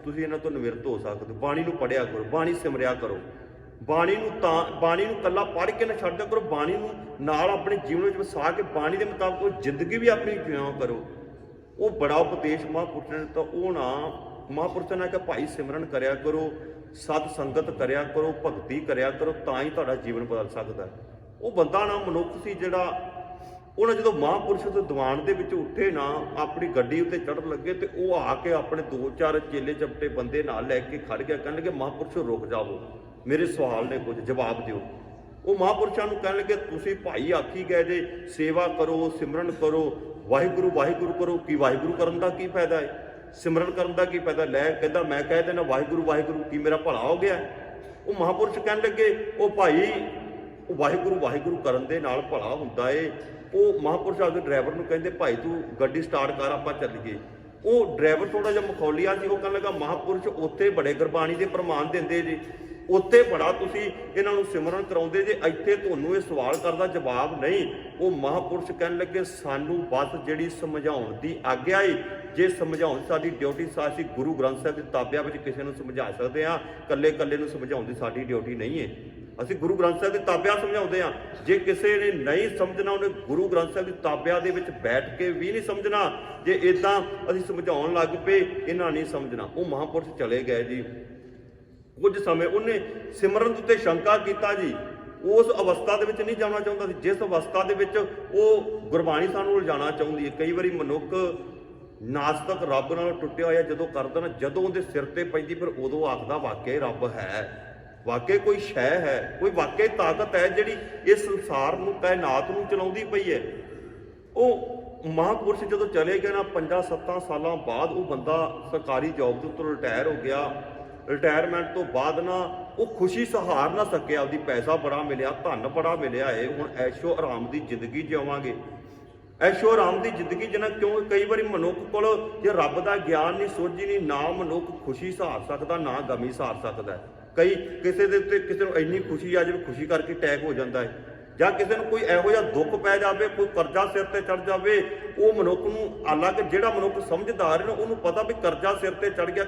ਤੁਸੀਂ ਇਹਨਾਂ ਤੋਂ ਨਿਵਰਤ ਹੋ ਸਕਦੇ ਹੋ। ਬਾਣੀ ਨੂੰ ਪੜ੍ਹਿਆ ਕਰੋ, ਬਾਣੀ ਸਿਮਰਿਆ ਕਰੋ, ਬਾਣੀ ਨੂੰ ਇਕੱਲਾ ਪੜ੍ਹ ਕੇ ਨਾ ਛੱਡ ਦਿਆ ਕਰੋ, ਬਾਣੀ ਨੂੰ ਨਾਲ ਆਪਣੇ ਜੀਵਨ ਵਿੱਚ ਵਸਾ ਕੇ ਬਾਣੀ ਦੇ ਮੁਤਾਬਕ ਉਹ ਜ਼ਿੰਦਗੀ ਵੀ ਆਪਣੀ ਜਿਉਂ ਕਰੋ। ਉਹ ਬੜਾ ਉਪਦੇਸ਼ ਮਹਾਂਪੁਰਸ਼ਾਂ ਨੇ ਤਾਂ ਉਹ ਨਾ ਮਹਾਂਪੁਰਸ਼ਾਂ ਨੇ ਕਿਹਾ ਭਾਈ ਸਿਮਰਨ ਕਰਿਆ ਕਰੋ, ਸਤ ਸੰਗਤ ਕਰਿਆ ਕਰੋ, ਭਗਤੀ ਕਰਿਆ ਕਰੋ, ਤਾਂ ਹੀ ਤੁਹਾਡਾ ਜੀਵਨ ਬਦਲ ਸਕਦਾ। ਉਹ ਬੰਦਾ ਨਾ ਮਨੁੱਖ ਸੀ ਜਿਹੜਾ ਉਹਨਾਂ ਜਦੋਂ ਮਹਾਂਪੁਰਸ਼ ਦੇ ਦੀਵਾਨ ਦੇ ਵਿੱਚ ਉੱਠੇ ਨਾ, ਆਪਣੀ ਗੱਡੀ ਉੱਤੇ ਚੜ੍ਹਨ ਲੱਗੇ ਤੇ ਉਹ ਆ ਕੇ ਆਪਣੇ 2-4 ਚੇਲੇ ਚਪਟੇ ਬੰਦੇ ਨਾਲ ਲੈ ਕੇ ਖੜ ਗਿਆ। ਕਹਿਣ ਲੱਗੇ ਮਹਾਂਪੁਰਸ਼ ਰੁਕ ਜਾਵੋ, ਮੇਰੇ ਸਵਾਲ ਨੇ ਕੁਝ ਜਵਾਬ ਦਿਓ। ਉਹ ਮਹਾਂਪੁਰਸ਼ਾਂ ਨੂੰ ਕਹਿਣ ਲੱਗੇ ਤੁਸੀਂ ਭਾਈ ਆਖੀ ਗਏ ਜੇ ਸੇਵਾ ਕਰੋ, ਸਿਮਰਨ ਕਰੋ, ਵਾਹਿਗੁਰੂ ਵਾਹਿਗੁਰੂ ਕਰੋ। ਕੀ ਵਾਹਿਗੁਰੂ ਕਰਨ ਦਾ ਕੀ ਫਾਇਦਾ ਹੈ? ਸਿਮਰਨ ਕਰਨ ਦਾ ਕੀ ਫਾਇਦਾ? ਲੈ ਕਹਿੰਦਾ ਮੈਂ ਕਹਿ ਦੇਣਾ ਵਾਹਿਗੁਰੂ ਵਾਹਿਗੁਰੂ, ਕੀ ਮੇਰਾ ਭਲਾ ਹੋ ਗਿਆ? ਉਹ ਮਹਾਂਪੁਰਸ਼ ਕਹਿਣ ਲੱਗੇ ਉਹ ਭਾਈ ਉਹ ਵਾਹਿਗੁਰੂ ਵਾਹਿਗੁਰੂ ਕਰਨ ਦੇ ਨਾਲ ਭਲਾ ਹੁੰਦਾ ਏ। ਉਹ ਮਹਾਂਪੁਰਸ਼ ਆ ਕੇ ਡਰਾਈਵਰ ਨੂੰ ਕਹਿੰਦੇ ਭਾਈ ਤੂੰ ਗੱਡੀ ਸਟਾਰਟ ਕਰ, ਆਪਾਂ ਚੱਲੀਏ। ਉਹ ਡਰਾਈਵਰ ਥੋੜਾ ਜਿਹਾ ਮਖੌਲੀਆ ਸੀ, ਉਹ ਕਹਿਣ ਲੱਗਾ ਮਹਾਂਪੁਰਸ਼ ਉੱਥੇ ਬੜੇ ਗੁਰਬਾਣੀ ਦੇ ਪ੍ਰਮਾਣ ਦਿੰਦੇ ਜੀ, ਉੱਥੇ ਬੜਾ ਤੁਸੀਂ ਇਹਨਾਂ ਨੂੰ ਸਿਮਰਨ ਕਰਾਉਂਦੇ ਜੇ, ਇੱਥੇ ਤੁਹਾਨੂੰ ਇਹ ਸਵਾਲ ਕਰਦਾ ਜਵਾਬ ਨਹੀਂ। ਉਹ ਮਹਾਂਪੁਰਸ਼ ਕਹਿਣ ਲੱਗੇ ਸਾਨੂੰ ਬਸ ਜਿਹੜੀ ਸਮਝਾਉਣ ਦੀ ਆਗਿਆ ਏ, ਜੇ ਸਮਝਾਉਣ ਸਾਡੀ ਡਿਊਟੀ, ਅਸੀਂ ਗੁਰੂ ਗ੍ਰੰਥ ਸਾਹਿਬ ਦੀ ਤਾਬਿਆਂ ਵਿੱਚ ਕਿਸੇ ਨੂੰ ਸਮਝਾ ਸਕਦੇ ਹਾਂ, ਇਕੱਲੇ ਨੂੰ ਸਮਝਾਉਣ ਦੀ ਸਾਡੀ ਡਿਊਟੀ ਨਹੀਂ ਹੈ। ਅਸੀਂ ਗੁਰੂ ਗ੍ਰੰਥ ਸਾਹਿਬ ਦੀ ਤਾਬਿਆਂ ਸਮਝਾਉਂਦੇ ਹਾਂ। ਜੇ ਕਿਸੇ ਨੇ ਨਹੀਂ ਸਮਝਣਾ, ਉਹਨੇ ਗੁਰੂ ਗ੍ਰੰਥ ਸਾਹਿਬ ਦੀ ਤਾਬਿਆਂ ਦੇ ਵਿੱਚ ਬੈਠ ਕੇ ਵੀ ਨਹੀਂ ਸਮਝਣਾ। ਜੇ ਇਦਾਂ ਅਸੀਂ ਸਮਝਾਉਣ ਲੱਗ ਪਏ ਇਹਨਾਂ ਨਹੀਂ ਸਮਝਣਾ। ਉਹ ਮਹਾਂਪੁਰਸ਼ ਚਲੇ ਗਏ ਜੀ। ਕੁਝ ਸਮੇਂ ਉਹਨੇ ਸਿਮਰਨ ਉੱਤੇ ਸ਼ੰਕਾ ਕੀਤਾ ਜੀ, ਉਸ ਅਵਸਥਾ ਦੇ ਵਿੱਚ ਨਹੀਂ ਜਾਣਾ ਚਾਹੁੰਦਾ ਸੀ ਜਿਸ ਅਵਸਥਾ ਦੇ ਵਿੱਚ ਉਹ ਗੁਰਬਾਣੀ ਸਾਨੂੰ ਉਲਝਾਉਣਾ ਚਾਹੁੰਦੀ ਹੈ। ਕਈ ਵਾਰੀ ਮਨੁੱਖ ਨਾਸਤਕ ਰੱਬ ਨਾਲ ਟੁੱਟਿਆ ਹੋਇਆ ਜਦੋਂ ਕਰਦਾ ਨਾ, ਜਦੋਂ ਉਹਦੇ ਸਿਰ ਤੇ ਪੈਂਦੀ ਫਿਰ ਉਦੋਂ ਆਖਦਾ ਵਾਕਿਆ ਰੱਬ ਹੈ, ਵਾਕਿਆ ਕੋਈ ਸ਼ੈ ਹੈ, ਕੋਈ ਵਾਕਿਆ ਤਾਕਤ ਹੈ ਜਿਹੜੀ ਇਸ ਸੰਸਾਰ ਨੂੰ, ਕਾਇਨਾਤ ਨੂੰ ਚਲਾਉਂਦੀ ਪਈ ਹੈ। ਉਹ ਮਹਾਂਪੁਰਸ਼ ਜਦੋਂ ਚਲੇ ਗਏ ਨਾ 5-7 ਸਾਲਾਂ ਬਾਅਦ ਉਹ ਬੰਦਾ ਸਰਕਾਰੀ ਜੌਬ ਦੇ ਉੱਤੇ ਰਿਟਾਇਰ ਹੋ ਗਿਆ। ਰਿਟਾਇਰਮੈਂਟ ਤੋਂ ਬਾਅਦ ਨਾ ਉਹ ਖੁਸ਼ੀ ਸਹਾਰ ਨਾ ਸਕਿਆ, ਉਹਦੀ ਪੈਸਾ ਬੜਾ ਮਿਲਿਆ, ਧਨ ਬੜਾ ਮਿਲਿਆ ਏ, ਹੁਣ ਐਸ਼ੋ ਆਰਾਮ ਦੀ ਜ਼ਿੰਦਗੀ ਜਿਵਾਂਗੇ। ਐਸ਼ੋ ਆਰਾਮ ਦੀ ਜ਼ਿੰਦਗੀ ਜਨਾ ਕਿਉਂ? ਕਈ ਵਾਰੀ ਮਨੁੱਖ ਕੋਲ ਜੇ ਰੱਬ ਦਾ ਗਿਆਨ ਨਹੀਂ, ਸੋਝੀ ਨਹੀਂ, ਨਾ ਮਨੁੱਖ ਖੁਸ਼ੀ ਸਹਾਰ ਸਕਦਾ, ਨਾ ਗਮੀ ਸਹਾਰ ਸਕਦਾ। ਕਈ ਕਿਸੇ ਦੇ ਉੱਤੇ ਕਿਸੇ ਨੂੰ ਇੰਨੀ ਖੁਸ਼ੀ ਆ ਜਾਵੇ, ਖੁਸ਼ੀ ਕਰਕੇ ਅਟੈਕ ਹੋ ਜਾਂਦਾ ਹੈ, ਜਾਂ ਕਿਸੇ ਨੂੰ ਕੋਈ ਇਹੋ ਜਿਹਾ ਦੁੱਖ ਪੈ ਜਾਵੇ, ਕੋਈ ਕਰਜ਼ਾ ਸਿਰ ਤੇ ਚੜ ਜਾਵੇ, ਉਹ ਮਨੁੱਖ ਨੂੰ ਅਲੱਗ, ਜਿਹੜਾ ਮਨੁੱਖ ਸਮਝਦਾਰ ਹੈ ਨਾ ਉਹਨੂੰ ਪਤਾ ਵੀ ਕਰਜ਼ਾ ਸਿਰ ਤੇ ਚੜ ਗਿਆ,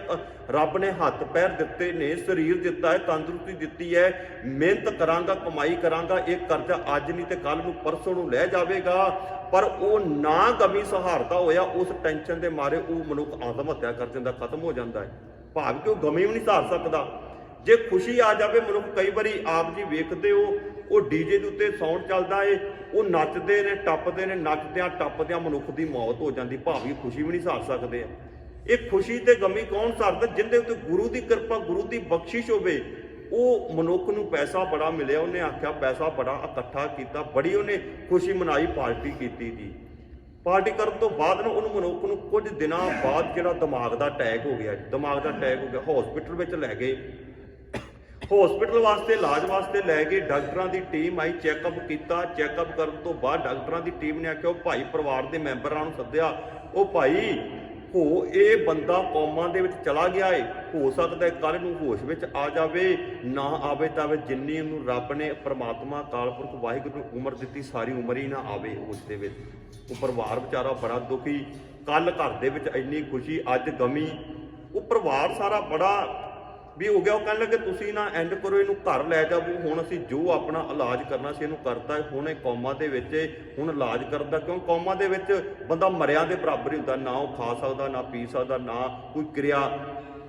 ਰੱਬ ਨੇ ਹੱਥ ਪੈਰ ਦਿੱਤੇ ਨੇ, ਸਰੀਰ ਦਿੱਤਾ ਹੈ, ਤੰਦਰੁਸਤੀ ਦਿੱਤੀ ਹੈ, ਮਿਹਨਤ ਕਰਾਂਗਾ, ਕਮਾਈ ਕਰਾਂਗਾ, ਇਹ ਕਰਜ਼ਾ ਅੱਜ ਨਹੀਂ ਤੇ ਕੱਲ ਨੂੰ ਪਰਸੋਂ ਨੂੰ ਲੈ ਜਾਵੇਗਾ। ਪਰ ਉਹ ਨਾ ਗਮੀ ਸਹਾਰਤਾ ਹੋਇਆ, ਉਸ ਟੈਨਸ਼ਨ ਦੇ ਮਾਰੇ ਉਹ ਮਨੁੱਖ ਆਤਮ ਹੱਤਿਆ ਕਰ ਜਾਂਦਾ, ਖਤਮ ਹੋ ਜਾਂਦਾ ਹੈ। ਭਾਵ ਕਿ ਉਹ ਗਮੀ ਵੀ ਨਹੀਂ ਸਹਾਰ ਸਕਦਾ। ਜੇ ਖੁਸ਼ੀ ਆ ਜਾਵੇ ਮਨੁੱਖ, ਕਈ ਵਾਰੀ ਆਪ ਜੀ ਵੇਖਦੇ ਹੋ ਉਹ ਡੀਜੇ ਦੇ ਉੱਤੇ ਸਾਊਂਡ ਚੱਲਦਾ ਏ, ਉਹ ਨੱਚਦੇ ਨੇ ਟੱਪਦੇ ਨੇ, ਨੱਚਦਿਆਂ ਟੱਪਦਿਆਂ ਮਨੁੱਖ ਦੀ ਮੌਤ ਹੋ ਜਾਂਦੀ, ਭਾਵੇਂ ਖੁਸ਼ੀ ਵੀ ਨਹੀਂ ਸਹਾਰ ਸਕਦੇ ਆ। ਇਹ ਖੁਸ਼ੀ ਤੇ ਗਮੀ ਕੌਣ ਸਹਾਰਦਾ? ਜਿੰਦੇ ਉੱਤੇ ਗੁਰੂ ਦੀ ਕਿਰਪਾ, ਗੁਰੂ ਦੀ ਬਖਸ਼ਿਸ਼ ਹੋਵੇ। ਉਹ ਮਨੁੱਖ ਨੂੰ ਪੈਸਾ ਬੜਾ ਮਿਲਿਆ, ਉਹਨੇ ਆਖਿਆ ਪੈਸਾ ਬੜਾ ਇਕੱਠਾ ਕੀਤਾ, ਬੜੀ ਉਹਨੇ ਖੁਸ਼ੀ ਮਨਾਈ, ਪਾਰਟੀ ਕੀਤੀ ਜੀ। ਪਾਰਟੀ ਕਰਨ ਤੋਂ ਬਾਅਦ ਨਾ ਉਹਨੂੰ ਮਨੁੱਖ ਨੂੰ ਕੁਝ ਦਿਨਾਂ ਬਾਅਦ ਜਿਹੜਾ ਦਿਮਾਗ ਦਾ ਅਟੈਕ ਹੋ ਗਿਆ, ਦਿਮਾਗ ਦਾ ਅਟੈਕ ਹੋ ਗਿਆ। ਹਸਪੀਟਲ ਵਿੱਚ ਲੈ ਗਏ, ਹਸਪੀਟਲ ਵਾਸਤੇ ਇਲਾਜ ਵਾਸਤੇ ਲੈ ਗਏ, ਡਾਕਟਰਾਂ ਦੀ ਟੀਮ ਆਈ, ਚੈੱਕਅਪ ਕੀਤਾ। ਚੈੱਕਅਪ ਕਰਨ ਤੋਂ ਬਾਅਦ ਡਾਕਟਰਾਂ ਦੀ ਟੀਮ ਨੇ ਆਖਿਆ ਉਹ ਭਾਈ ਪਰਿਵਾਰ ਦੇ ਮੈਂਬਰਾਂ ਨੂੰ ਸੱਦਿਆ, ਉਹ ਭਾਈ ਇਹ ਬੰਦਾ ਕੌਮਾਂ ਦੇ ਵਿੱਚ ਚਲਾ ਗਿਆ ਏ, ਹੋ ਸਕਦਾ ਕੱਲ੍ਹ ਨੂੰ ਹੋਸ਼ ਵਿੱਚ ਆ ਜਾਵੇ, ਨਾ ਆਵੇ ਤਾਂ ਜਿੰਨੀ ਉਹਨੂੰ ਰੱਬ ਨੇ ਪ੍ਰਮਾਤਮਾ ਅਕਾਲ ਪੁਰਖ ਵਾਹਿਗੁਰੂ ਨੂੰ ਉਮਰ ਦਿੱਤੀ, ਸਾਰੀ ਉਮਰ ਹੀ ਨਾ ਆਵੇ ਉਸ ਦੇ ਵਿੱਚ। ਉਹ ਪਰਿਵਾਰ ਵਿਚਾਰਾ ਬੜਾ ਦੁਖੀ, ਕੱਲ ਘਰ ਦੇ ਵਿੱਚ ਇੰਨੀ ਖੁਸ਼ੀ, ਅੱਜ ਗਮੀ। ਉਹ ਪਰਿਵਾਰ ਸਾਰਾ ਬੜਾ ਵੀ ਹੋ ਗਿਆ। ਉਹ ਕਹਿਣ ਲੱਗੇ ਤੁਸੀਂ ਨਾ ਐਂਡ ਕਰੋ, ਇਹਨੂੰ ਘਰ ਲੈ ਜਾਵੋ, ਹੁਣ ਅਸੀਂ ਜੋ ਆਪਣਾ ਇਲਾਜ ਕਰਨਾ ਸੀ ਇਹਨੂੰ ਕਰਤਾ, ਹੁਣ ਇਹ ਕੌਮਾਂ ਦੇ ਵਿੱਚ ਹੁਣ ਇਲਾਜ ਕਰਦਾ, ਕਿਉਂ ਕੌਮਾਂ ਦੇ ਵਿੱਚ ਬੰਦਾ ਮਰਿਆਂ ਦੇ ਬਰਾਬਰ ਹੀ ਹੁੰਦਾ, ਨਾ ਉਹ ਖਾ ਸਕਦਾ, ਨਾ ਪੀ ਸਕਦਾ, ਨਾ ਕੋਈ ਕਿਰਿਆ।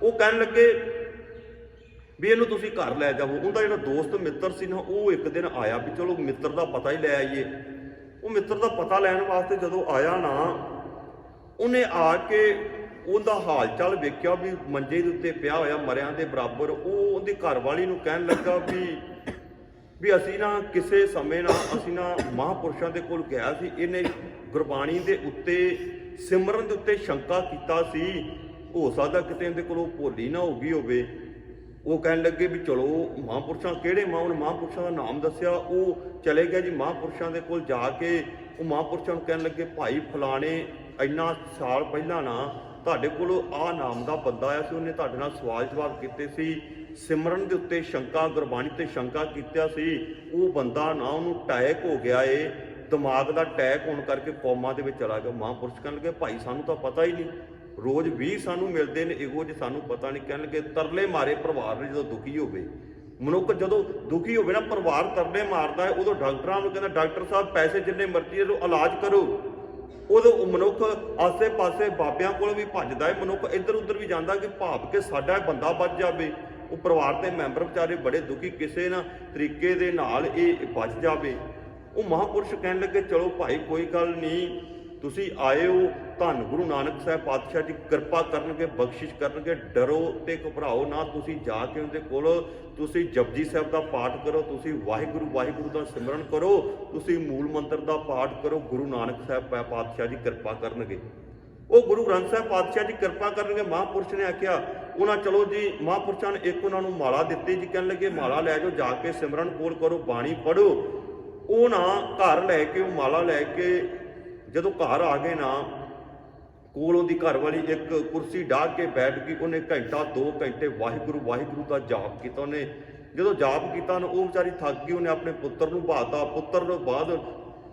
ਉਹ ਕਹਿਣ ਲੱਗੇ ਵੀ ਇਹਨੂੰ ਤੁਸੀਂ ਘਰ ਲੈ ਜਾਵੋ। ਉਹਦਾ ਜਿਹੜਾ ਦੋਸਤ ਮਿੱਤਰ ਸੀ ਨਾ, ਉਹ ਇੱਕ ਦਿਨ ਆਇਆ ਵੀ ਚਲੋ ਮਿੱਤਰ ਦਾ ਪਤਾ ਹੀ ਲੈ ਆਈਏ। ਉਹ ਮਿੱਤਰ ਦਾ ਪਤਾ ਲੈਣ ਵਾਸਤੇ ਜਦੋਂ ਆਇਆ ਨਾ, ਉਹਨੇ ਆ ਕੇ ਉਹਦਾ ਹਾਲ ਚਾਲ ਵੇਖਿਆ ਵੀ ਮੰਜੇ ਦੇ ਉੱਤੇ ਪਿਆ ਹੋਇਆ ਮਰਿਆਂ ਦੇ ਬਰਾਬਰ। ਉਹ ਉਹਦੀ ਘਰਵਾਲੀ ਨੂੰ ਕਹਿਣ ਲੱਗਾ ਵੀ ਅਸੀਂ ਨਾ ਕਿਸੇ ਸਮੇਂ ਨਾ ਅਸੀਂ ਨਾ ਮਹਾਂਪੁਰਸ਼ਾਂ ਦੇ ਕੋਲ ਗਿਆ ਸੀ, ਇਹਨੇ ਗੁਰਬਾਣੀ ਦੇ ਉੱਤੇ ਸਿਮਰਨ ਦੇ ਉੱਤੇ ਸ਼ੰਕਾ ਕੀਤਾ ਸੀ, ਹੋ ਸਕਦਾ ਕਿਤੇ ਇਹਦੇ ਕੋਲ ਉਹ ਭੋਲੀ ਨਾ ਹੋ ਗਈ ਹੋਵੇ। ਉਹ ਕਹਿਣ ਲੱਗੇ ਵੀ ਚਲੋ ਮਹਾਂਪੁਰਸ਼ਾਂ ਕਿਹੜੇ ਉਹਨੇ ਮਹਾਂਪੁਰਸ਼ਾਂ ਦਾ ਨਾਮ ਦੱਸਿਆ। ਉਹ ਚਲੇ ਗਿਆ ਜੀ ਮਹਾਂਪੁਰਸ਼ਾਂ ਦੇ ਕੋਲ। ਜਾ ਕੇ ਉਹ ਮਹਾਂਪੁਰਸ਼ਾਂ ਨੂੰ ਕਹਿਣ ਲੱਗੇ ਭਾਈ ਫਲਾਣੇ ਇੰਨਾ ਸਾਲ ਪਹਿਲਾਂ ਨਾ ਤੁਹਾਡੇ ਕੋਲ ਆਹ ਨਾਮ ਦਾ ਬੰਦਾ ਆਇਆ ਸੀ, ਉਹਨੇ ਤੁਹਾਡੇ ਨਾਲ ਸਵਾਲ ਜਵਾਬ ਕੀਤੇ ਸੀ, ਸਿਮਰਨ ਦੇ ਉੱਤੇ ਸ਼ੰਕਾ, ਗੁਰਬਾਣੀ ਤੇ ਸ਼ੰਕਾ ਕੀਤਾ ਸੀ। ਉਹ ਬੰਦਾ ਨਾ ਉਹਨੂੰ ਅਟੈਕ ਹੋ ਗਿਆ ਏ, ਦਿਮਾਗ ਦਾ ਅਟੈਕ ਹੋਣ ਕਰਕੇ ਕੌਮਾਂ ਦੇ ਵਿੱਚ ਚਲਾ ਗਿਆ। ਮਹਾਂਪੁਰਸ਼ ਕਹਿਣ ਲੱਗੇ ਭਾਈ ਸਾਨੂੰ ਤਾਂ ਪਤਾ ਹੀ ਨਹੀਂ। ਰੋਜ਼ 20 ਸਾਨੂੰ ਮਿਲਦੇ ਨੇ ਇਹੋ ਜਿਹੇ, ਸਾਨੂੰ ਪਤਾ ਨਹੀਂ। ਕਹਿਣਗੇ ਤਰਲੇ ਮਾਰੇ ਪਰਿਵਾਰ ਨੇ ਜਦੋਂ ਦੁਖੀ ਹੋਵੇ। ਮਨੁੱਖ ਜਦੋਂ ਦੁਖੀ ਹੋਵੇ ਨਾ, ਪਰਿਵਾਰ ਤਰਲੇ ਮਾਰਦਾ ਹੈ, ਉਦੋਂ ਡਾਕਟਰਾਂ ਨੂੰ ਕਹਿੰਦਾ ਡਾਕਟਰ ਸਾਹਿਬ ਪੈਸੇ ਜਿੰਨੇ ਮਰਜ਼ੀ ਲਓ, ਇਲਾਜ ਕਰੋ। ਉਦੋਂ ਉਹ ਮਨੁੱਖ ਆਸੇ ਪਾਸੇ ਬਾਬਿਆਂ ਕੋਲ ਵੀ ਭੱਜਦਾ ਹੈ, ਮਨੁੱਖ ਇੱਧਰ ਉੱਧਰ ਵੀ ਜਾਂਦਾ ਕਿ ਭਾਵ ਕਿ ਸਾਡਾ ਬੰਦਾ ਬਚ ਜਾਵੇ। ਉਹ ਪਰਿਵਾਰ ਦੇ ਮੈਂਬਰ ਵਿਚਾਰੇ ਬੜੇ ਦੁਖੀ, ਕਿਸੇ ਨਾ ਤਰੀਕੇ ਦੇ ਨਾਲ ਇਹ ਬਚ ਜਾਵੇ। ਉਹ ਮਹਾਂਪੁਰਸ਼ ਕਹਿਣ ਲੱਗੇ ਚਲੋ ਭਾਈ ਕੋਈ ਗੱਲ ਨਹੀਂ, ਤੁਸੀਂ ਆਏ ਹੋ, ਧੰਨ ਗੁਰੂ ਨਾਨਕ ਸਾਹਿਬ ਪਾਤਸ਼ਾਹ ਜੀ ਕਿਰਪਾ ਕਰਨਗੇ, ਬਖਸ਼ਿਸ਼ ਕਰਨਗੇ, ਡਰੋ ਤੇ ਘਬਰਾਓ ਨਾ। ਤੁਸੀਂ ਜਾ ਕੇ ਉਹਦੇ ਕੋਲ ਤੁਸੀਂ ਜਪਜੀ ਸਾਹਿਬ ਦਾ ਪਾਠ ਕਰੋ, ਤੁਸੀਂ ਵਾਹਿਗੁਰੂ ਵਾਹਿਗੁਰੂ ਦਾ ਸਿਮਰਨ ਕਰੋ, ਤੁਸੀਂ ਮੂਲ ਮੰਤਰ ਦਾ ਪਾਠ ਕਰੋ, ਗੁਰੂ ਨਾਨਕ ਸਾਹਿਬ ਪਾਤਸ਼ਾਹ ਜੀ ਕਿਰਪਾ ਕਰਨਗੇ। ਉਹ ਗੁਰੂ ਗ੍ਰੰਥ ਸਾਹਿਬ ਪਾਤਸ਼ਾਹ ਜੀ ਕਿਰਪਾ ਕਰਨਗੇ। ਮਹਾਂਪੁਰਸ਼ ਨੇ ਆਖਿਆ, ਉਹਨਾਂ ਚਲੋ ਜੀ, ਮਹਾਂਪੁਰਸ਼ਾਂ ਨੇ ਇੱਕ ਉਹਨਾਂ ਨੂੰ ਮਾਲਾ ਦਿੱਤੀ ਜੀ, ਕਹਿਣ ਲੱਗੇ ਮਾਲਾ ਲੈ ਜਾਓ, ਜਾ ਕੇ ਸਿਮਰਨ ਕੋਲ ਕਰੋ, ਬਾਣੀ ਪੜ੍ਹੋ। ਉਹ ਨਾ ਘਰ ਲੈ ਕੇ ਉਹ ਮਾਲਾ ਲੈ ਕੇ ਜਦੋਂ ਘਰ ਆ ਗਏ ਨਾ, ਕੋਲ ਉਹਦੀ ਘਰ ਵਾਲੀ ਇੱਕ ਕੁਰਸੀ ਢਾਹ ਕੇ ਬੈਠ ਗਈ। ਉਹਨੇ ਘੰਟਾ 2 ਘੰਟੇ ਵਾਹਿਗੁਰੂ ਵਾਹਿਗੁਰੂ ਦਾ ਜਾਪ ਕੀਤਾ। ਉਹਨੇ ਜਦੋਂ ਜਾਪ ਕੀਤਾ ਨਾ, ਉਹ ਵਿਚਾਰੀ ਥੱਕ ਗਈ। ਉਹਨੇ ਆਪਣੇ ਪੁੱਤਰ ਨੂੰ ਬਾਤਾ, ਪੁੱਤਰ ਤੋਂ ਬਾਅਦ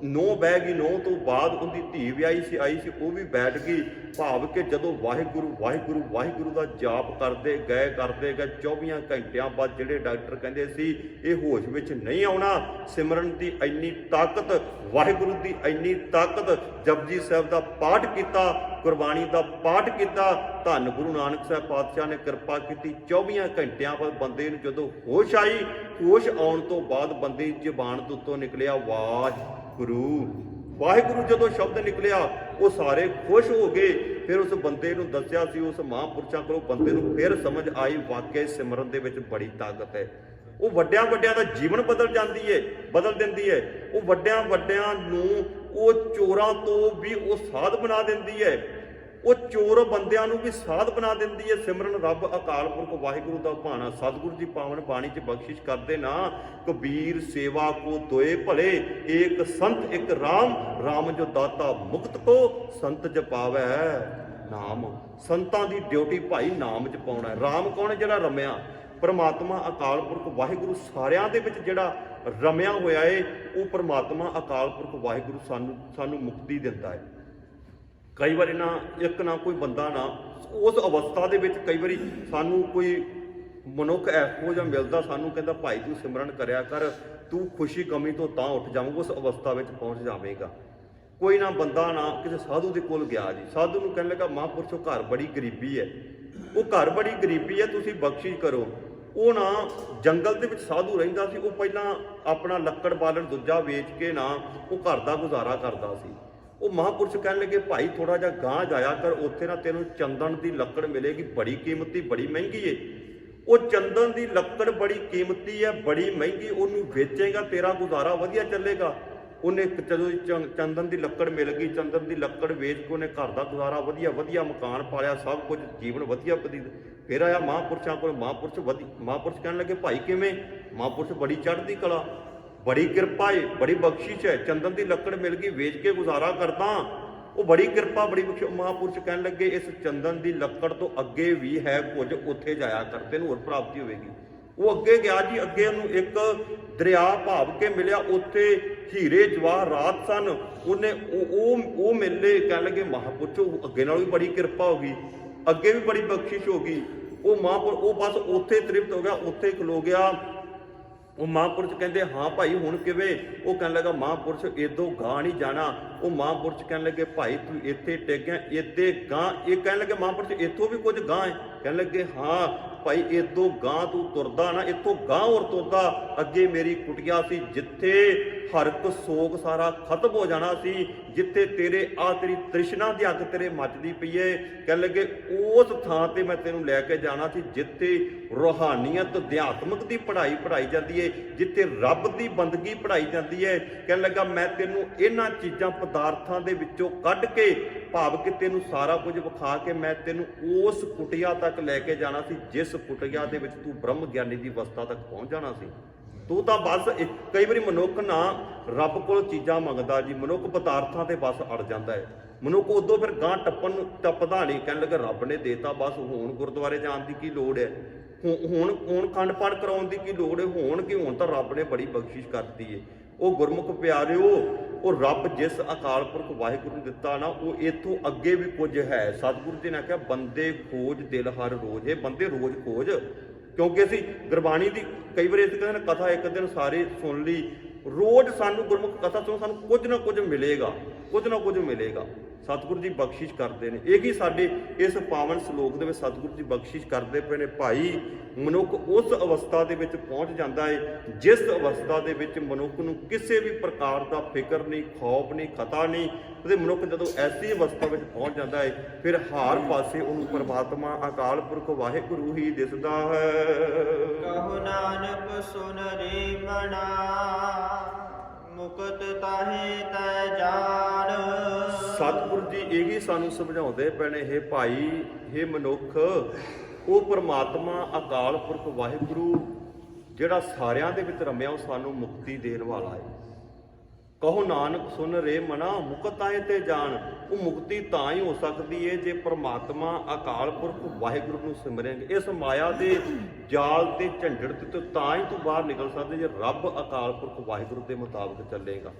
ਨੌ ਬਹਿ ਗਈ, ਨੌ ਤੋਂ ਬਾਅਦ ਉਹਦੀ ਧੀ ਵੀ ਆਈ ਸੀ, ਉਹ ਵੀ ਬੈਠ ਗਈ। ਭਾਵ ਕਿ ਜਦੋਂ ਵਾਹਿਗੁਰੂ ਵਾਹਿਗੁਰੂ ਵਾਹਿਗੁਰੂ ਦਾ ਜਾਪ ਕਰਦੇ ਗਏ 24 ਘੰਟਿਆਂ ਬਾਅਦ ਜਿਹੜੇ ਡਾਕਟਰ ਕਹਿੰਦੇ ਸੀ ਇਹ ਹੋਸ਼ ਵਿੱਚ ਨਹੀਂ ਆਉਣਾ, ਸਿਮਰਨ ਦੀ ਇੰਨੀ ਤਾਕਤ, ਵਾਹਿਗੁਰੂ ਦੀ ਇੰਨੀ ਤਾਕਤ, ਜਪਜੀ ਸਾਹਿਬ ਦਾ ਪਾਠ ਕੀਤਾ, ਗੁਰਬਾਣੀ ਦਾ ਪਾਠ ਕੀਤਾ, ਧੰਨ ਗੁਰੂ ਨਾਨਕ ਸਾਹਿਬ ਪਾਤਸ਼ਾਹ ਨੇ ਕਿਰਪਾ ਕੀਤੀ। 24 ਘੰਟਿਆਂ ਬਾਅਦ ਬੰਦੇ ਨੂੰ ਜਦੋਂ ਹੋਸ਼ ਆਈ, ਹੋਸ਼ ਆਉਣ ਤੋਂ ਬਾਅਦ ਬੰਦੇ ਦੀ ਜ਼ੁਬਾਨ ਤੋਂ ਉੱਤੋਂ ਨਿਕਲਿਆ ਵਾਹਿਗੁਰੂ ਵਾਹਿਗੁਰੂ। ਜਦੋਂ ਸ਼ਬਦ ਨਿਕਲਿਆ ਉਹ ਸਾਰੇ ਖੁਸ਼ ਹੋ ਗਏ। ਫਿਰ ਉਸ ਬੰਦੇ ਨੂੰ ਦੱਸਿਆ ਸੀ, ਉਸ ਮਹਾਂਪੁਰਸ਼ਾਂ ਕੋਲੋਂ ਬੰਦੇ ਨੂੰ ਫਿਰ ਸਮਝ ਆਈ ਵਾਕਿਆ ਸਿਮਰਨ ਦੇ ਵਿੱਚ ਬੜੀ ਤਾਕਤ ਹੈ। ਉਹ ਵੱਡਿਆਂ ਦਾ ਜੀਵਨ ਬਦਲ ਦਿੰਦੀ ਹੈ। ਉਹ ਵੱਡਿਆਂ ਨੂੰ ਉਹ ਚੋਰਾਂ ਤੋਂ ਵੀ ਉਹ ਸਾਧ ਬਣਾ ਦਿੰਦੀ ਹੈ। ਉਹ ਚੋਰ ਬੰਦਿਆਂ ਨੂੰ ਵੀ ਸਾਧ ਬਣਾ ਦਿੰਦੀ ਹੈ। ਸਿਮਰਨ ਰੱਬ ਅਕਾਲ ਪੁਰਖ ਵਾਹਿਗੁਰੂ ਦਾ ਭਾਣਾ ਸਤਿਗੁਰੂ ਦੀ ਪਾਵਨ ਬਾਣੀ 'ਚ ਬਖਸ਼ਿਸ਼ ਕਰਦੇ ਨਾ, ਕਬੀਰ ਸੇਵਾ ਕੋ ਦੋਏ ਭਲੇ, ਏਕ ਸੰਤ ਇੱਕ ਰਾਮ ਜੋ ਦਾਤਾ ਮੁਕਤ ਕੋ ਸੰਤ ਜਪਾਵੈ ਨਾਮ। ਸੰਤਾਂ ਦੀ ਡਿਊਟੀ ਭਾਈ ਨਾਮ ਜਪਾਉਣਾ ਹੈ। ਰਾਮ ਕੌਣ ਹੈ? ਜਿਹੜਾ ਰਮਿਆ, ਪਰਮਾਤਮਾ ਅਕਾਲ ਪੁਰਖ ਵਾਹਿਗੁਰੂ ਸਾਰਿਆਂ ਦੇ ਵਿੱਚ ਜਿਹੜਾ ਰਮਿਆ ਹੋਇਆ ਏ, ਉਹ ਪਰਮਾਤਮਾ ਅਕਾਲ ਪੁਰਖ ਵਾਹਿਗੁਰੂ ਸਾਨੂੰ ਮੁਕਤੀ ਦਿੰਦਾ ਹੈ। ਕਈ ਵਾਰੀ ਇੱਕ ਕੋਈ ਬੰਦਾ ਉਸ ਅਵਸਥਾ ਦੇ ਵਿੱਚ ਕਈ ਵਾਰੀ ਸਾਨੂੰ ਕੋਈ ਮਨੁੱਖ ਇਹੋ ਜਿਹਾ ਮਿਲਦਾ, ਸਾਨੂੰ ਕਹਿੰਦਾ ਭਾਈ ਤੂੰ ਸਿਮਰਨ ਕਰਿਆ ਕਰ, ਤੂੰ ਖੁਸ਼ੀ ਗਮੀ ਤੋਂ ਤਾਂ ਉੱਠ ਜਾਵੇਂਗਾ, ਉਸ ਅਵਸਥਾ ਵਿੱਚ ਪਹੁੰਚ ਜਾਵੇਂਗਾ। ਕੋਈ ਬੰਦਾ ਕਿਸੇ ਸਾਧੂ ਦੇ ਕੋਲ ਗਿਆ ਜੀ, ਸਾਧੂ ਨੂੰ ਕਹਿਣ ਲੱਗਾ ਮਹਾਂਪੁਰਸ਼ੋ ਘਰ ਬੜੀ ਗਰੀਬੀ ਹੈ, ਉਹ ਘਰ ਬੜੀ ਗਰੀਬੀ ਹੈ, ਤੁਸੀਂ ਬਖਸ਼ਿਸ਼ ਕਰੋ। ਉਹ ਜੰਗਲ ਦੇ ਵਿੱਚ ਸਾਧੂ ਰਹਿੰਦਾ ਸੀ। ਉਹ ਪਹਿਲਾਂ ਆਪਣਾ ਲੱਕੜ ਬਾਲਣ ਦੂਜਾ ਵੇਚ ਕੇ ਉਹ ਘਰ ਦਾ ਗੁਜ਼ਾਰਾ ਕਰਦਾ ਸੀ। ਉਹ ਮਹਾਂਪੁਰਸ਼ ਕਹਿਣ ਲੱਗੇ ਭਾਈ ਥੋੜਾ ਜਿਹਾ ਗਾਂਹ ਜਾਇਆ ਕਰ, ਉੱਥੇ ਤੈਨੂੰ ਚੰਦਨ ਦੀ ਲੱਕੜ ਮਿਲੇਗੀ, ਬੜੀ ਕੀਮਤੀ, ਬੜੀ ਮਹਿੰਗੀ ਏ। ਉਹ ਚੰਦਨ ਦੀ ਲੱਕੜ ਬੜੀ ਕੀਮਤੀ ਹੈ, ਬੜੀ ਮਹਿੰਗੀ, ਉਹਨੂੰ ਵੇਚੇਗਾ ਤੇਰਾ ਗੁਜ਼ਾਰਾ ਵਧੀਆ ਚੱਲੇਗਾ। ਉਹਨੇ ਜਦੋਂ ਚੰਦਨ ਦੀ ਲੱਕੜ ਮਿਲ ਗਈ, ਚੰਦਨ ਦੀ ਲੱਕੜ ਵੇਚ ਕੇ ਉਹਨੇ ਘਰ ਦਾ ਗੁਜ਼ਾਰਾ ਵਧੀਆ ਮਕਾਨ ਪਾਲਿਆ, ਸਭ ਕੁਝ ਜੀਵਨ ਵਧੀਆ ਬਤੀਤ। ਫਿਰ ਆਇਆ ਮਹਾਂਪੁਰਸ਼ਾਂ ਕੋਲ। ਮਹਾਂਪੁਰਸ਼ ਕਹਿਣ ਲੱਗੇ ਭਾਈ ਕਿਵੇਂ? ਮਹਾਂਪੁਰਸ਼ ਬੜੀ ਚੜ੍ਹਦੀ ਕਲਾ, ਬੜੀ ਕਿਰਪਾ ਹੈ, ਬੜੀ ਬਖਸ਼ਿਸ਼ ਹੈ, ਚੰਦਨ ਦੀ ਲੱਕੜ ਮਿਲ ਗਈ, ਵੇਚ ਕੇ ਗੁਜ਼ਾਰਾ ਕਰਦਾ, ਉਹ ਬੜੀ ਕਿਰਪਾ, ਬੜੀ ਬਖਸ਼ਿਸ਼। ਮਹਾਂਪੁਰਸ਼ ਕਹਿਣ ਲੱਗੇ ਇਸ ਚੰਦਨ ਦੀ ਲੱਕੜ ਤੋਂ ਅੱਗੇ ਵੀ ਹੈ ਕੁਝ, ਉੱਥੇ ਜਾਇਆ ਕਰ, ਤੈਨੂੰ ਹੋਰ ਪ੍ਰਾਪਤੀ ਹੋਵੇਗੀ। ਉਹ ਅੱਗੇ ਗਿਆ ਜੀ, ਅੱਗੇ ਉਹਨੂੰ ਇੱਕ ਦਰਿਆ ਭਾਵ ਕੇ ਮਿਲਿਆ, ਉੱਥੇ ਹੀਰੇ ਜਵਾਹਰਾਤ ਸਨ। ਉਹਨੇ ਉਹ ਮਿਲੇ, ਕਹਿਣ ਲੱਗੇ ਮਹਾਂਪੁਰਸ਼ੋ ਅੱਗੇ ਨਾਲੋਂ ਵੀ ਬੜੀ ਕਿਰਪਾ ਹੋ ਗਈ, ਅੱਗੇ ਵੀ ਬੜੀ ਬਖਸ਼ਿਸ਼ ਹੋ ਗਈ। ਉਹ ਬਸ ਉੱਥੇ ਤ੍ਰਿਪਤ ਹੋ ਗਿਆ, ਉੱਥੇ ਖਲੋ ਗਿਆ। ਉਹ ਮਹਾਂਪੁਰਸ਼ ਕਹਿੰਦੇ ਹਾਂ ਭਾਈ ਹੁਣ ਕਿਵੇਂ? ਉਹ ਕਹਿਣ ਲੱਗਾ ਮਹਾਂਪੁਰਸ਼ ਇਦੋਂ ਗਾਂ ਨਹੀਂ ਜਾਣਾ। ਉਹ ਮਹਾਂਪੁਰਸ਼ ਕਹਿਣ ਲੱਗੇ ਭਾਈ ਤੂੰ ਇੱਥੇ ਟਿਕਿਆ, ਇੱਦੇ ਗਾਂ? ਇਹ ਕਹਿਣ ਲੱਗੇ ਮਹਾਂਪੁਰਸ਼ ਇੱਥੋਂ ਵੀ ਕੁਝ ਗਾਂ ਹੈ? ਕਹਿਣ ਲੱਗੇ ਹਾਂ ਭਾਈ ਇਦੋਂ ਗਾਂ ਤੂੰ ਤੁਰਦਾ ਨਾ, ਇੱਥੋਂ ਗਾਂ ਹੋਰ ਤੁਰਦਾ। ਅੱਗੇ ਮੇਰੀ ਕੁਟੀਆ ਸੀ, ਜਿੱਥੇ ਹਰ ਇੱਕ ਸੋਗ ਸਾਰਾ ਖਤਮ ਹੋ ਜਾਣਾ ਸੀ, ਜਿੱਥੇ ਤੇਰੀ ਤ੍ਰਿਸ਼ਨਾ ਦੀ ਅੱਗ ਤੇਰੇ ਮੱਚਦੀ ਪਈ ਏ। ਕਹਿਣ ਲੱਗੇ ਉਸ ਥਾਂ ਤੇ ਮੈਂ ਤੈਨੂੰ ਲੈ ਕੇ ਜਾਣਾ ਸੀ, ਜਿੱਥੇ ਰੂਹਾਨੀਅਤ ਅਧਿਆਤਮਕ ਦੀ ਪੜ੍ਹਾਈ ਜਾਂਦੀ ਏ, ਜਿੱਥੇ ਰੱਬ ਦੀ ਬੰਦਗੀ ਪੜ੍ਹਾਈ ਜਾਂਦੀ ਹੈ। ਕਹਿਣ ਲੱਗਾ ਮੈਂ ਤੈਨੂੰ ਇਹਨਾਂ ਚੀਜ਼ਾਂ ਪਦਾਰਥਾਂ ਦੇ ਵਿੱਚੋਂ ਕੱਢ ਕੇ, ਭਾਵ ਕਿ ਤੈਨੂੰ ਸਾਰਾ ਕੁਝ ਵਿਖਾ ਕੇ ਮੈਂ ਤੈਨੂੰ ਉਸ ਕੁਟੀਆ ਤੱਕ ਲੈ ਕੇ ਜਾਣਾ ਸੀ, ਜਿਸ ਕੁਟੀਆ ਦੇ ਵਿੱਚ ਤੂੰ ਬ੍ਰਹਮ ਗਿਆਨੀ ਦੀ ਅਵਸਥਾ ਤੱਕ ਪਹੁੰਚ ਜਾਣਾ ਸੀ। ਤੂੰ ਤਾਂ ਬਸ ਕਈ ਵਾਰੀ ਮਨੁੱਖ ਰੱਬ ਕੋਲ ਚੀਜ਼ਾਂ ਮੰਗਦਾ ਜੀ, ਮਨੁੱਖ ਪਦਾਰਥਾਂ ਤੇ ਬਸ ਅੜ ਜਾਂਦਾ ਹੈ। ਮਨੁੱਖ ਉਦੋਂ ਫਿਰ ਗਾਂ ਟੱਪਦਾ ਨਹੀਂ। ਕਹਿਣ ਲੱਗਾ ਰੱਬ ਨੇ ਦੇਤਾ, ਬਸ ਹੁਣ ਗੁਰਦੁਆਰੇ ਜਾਣ ਦੀ ਕੀ ਲੋੜ ਹੈ, ਹੁਣ ਖੰਡ ਪਾਠ ਕਰਾਉਣ ਦੀ ਕੀ ਲੋੜ ਹੈ, ਹੁਣ ਤਾਂ ਰੱਬ ਨੇ ਬੜੀ ਬਖਸ਼ਿਸ਼ ਕਰਤੀ ਹੈ। ਉਹ ਗੁਰਮੁਖ ਪਿਆਰਿਓ, ਉਹ ਰੱਬ ਜਿਸ ਅਕਾਲ ਪੁਰਖ ਵਾਹਿਗੁਰੂ ਨੇ ਦਿੱਤਾ ਨਾ, ਉਹ ਇਥੋਂ ਅੱਗੇ ਵੀ ਕੁਝ ਹੈ। ਸਤਿਗੁਰੂ ਜੀ ਨੇ ਕਿਹਾ ਬੰਦੇ ਖੋਜ ਦਿਲ ਹਰ ਰੋਜ਼। ਇਹ ਬੰਦੇ ਰੋਜ਼ ਖੋਜ, ਕਿਉਂਕਿ ਅਸੀਂ ਗੁਰਬਾਣੀ ਦੀ ਕਈ ਵਾਰੀ ਅਸੀਂ ਕਹਿੰਦੇ ਨਾ ਕਥਾ ਇੱਕ ਦਿਨ ਸਾਰੇ ਸੁਣ ਲਈ, ਰੋਜ਼ ਸਾਨੂੰ ਗੁਰਮੁਖ ਕਥਾ ਤੋਂ ਸਾਨੂੰ ਕੁਝ ਨਾ ਕੁਝ ਮਿਲੇਗਾ, ਕੁਝ ਨਾ ਕੁਝ ਮਿਲੇਗਾ। ਸਤਿਗੁਰੂ ਜੀ ਬਖਸ਼ਿਸ਼ ਕਰਦੇ ਨੇ। ਇਹ ਹੀ ਸਾਡੇ ਇਸ ਪਾਵਨ ਸ਼ਲੋਕ ਦੇ ਵਿੱਚ ਸਤਿਗੁਰੂ ਜੀ ਬਖਸ਼ਿਸ਼ ਕਰਦੇ ਪਏ ਨੇ। ਭਾਈ ਮਨੁੱਖ ਉਸ ਅਵਸਥਾ ਦੇ ਵਿੱਚ ਪਹੁੰਚ ਜਾਂਦਾ ਹੈ ਜਿਸ ਅਵਸਥਾ ਦੇ ਵਿੱਚ ਮਨੁੱਖ ਨੂੰ ਕਿਸੇ ਵੀ ਪ੍ਰਕਾਰ ਦਾ ਫਿਕਰ ਨਹੀਂ, ਖੌਫ ਨਹੀਂ, ਖਤਰਾ ਨਹੀਂ। ਤੇ ਮਨੁੱਖ ਜਦੋਂ ਐਸੀ ਅਵਸਥਾ ਵਿੱਚ ਪਹੁੰਚ ਜਾਂਦਾ ਹੈ ਫਿਰ ਹਰ ਪਾਸੇ ਉਹਨੂੰ ਪਰਮਾਤਮਾ ਅਕਾਲ ਪੁਰਖ ਵਾਹਿਗੁਰੂ ਹੀ ਦਿਸਦਾ ਹੈ। ਕਹੋ ਨਾਨਕ ਸੁਨ ਰੇ ਮਨਾ, ਮੁਕਤ ਤਾਹੇ ਤੈ ਜਾਣ। ਸਤਿਗੁਰੂ ਜੀ ਇਹੀ ਸਾਨੂੰ ਸਮਝਾਉਂਦੇ ਪਏ ਨੇ, ਹੇ ਭਾਈ, ਹੇ ਮਨੁੱਖ, ਉਹ ਪਰਮਾਤਮਾ ਅਕਾਲ ਪੁਰਖ ਵਾਹਿਗੁਰੂ ਜਿਹੜਾ ਸਾਰਿਆਂ ਦੇ ਵਿੱਚ ਰਮਿਆ, ਉਹ ਸਾਨੂੰ ਮੁਕਤੀ ਦੇਣ ਵਾਲਾ ਹੈ। ਕਹੋ ਨਾਨਕ ਸੁਨ ਰੇ ਮਨਾ, ਮੁਕਤ ਤਾਹੇ ਤੇ ਜਾਣ। ਉਹ ਮੁਕਤੀ ਤਾਂ ਹੀ ਹੋ ਸਕਦੀ ਹੈ ਜੇ ਪਰਮਾਤਮਾ ਅਕਾਲ ਪੁਰਖ ਵਾਹਿਗੁਰੂ ਨੂੰ ਸਿਮਰਾਂਗੇ। ਇਸ ਮਾਇਆ ਦੇ ਜਾਲ ਤੇ ਝੰਡੜ ਤੇ ਤਾਂ ਹੀ ਤੂੰ ਬਾਹਰ ਨਿਕਲ ਸਕਦਾ ਜੇ ਰੱਬ ਅਕਾਲ ਪੁਰਖ ਵਾਹਿਗੁਰੂ ਦੇ ਮੁਤਾਬਕ ਚੱਲੇਗਾ,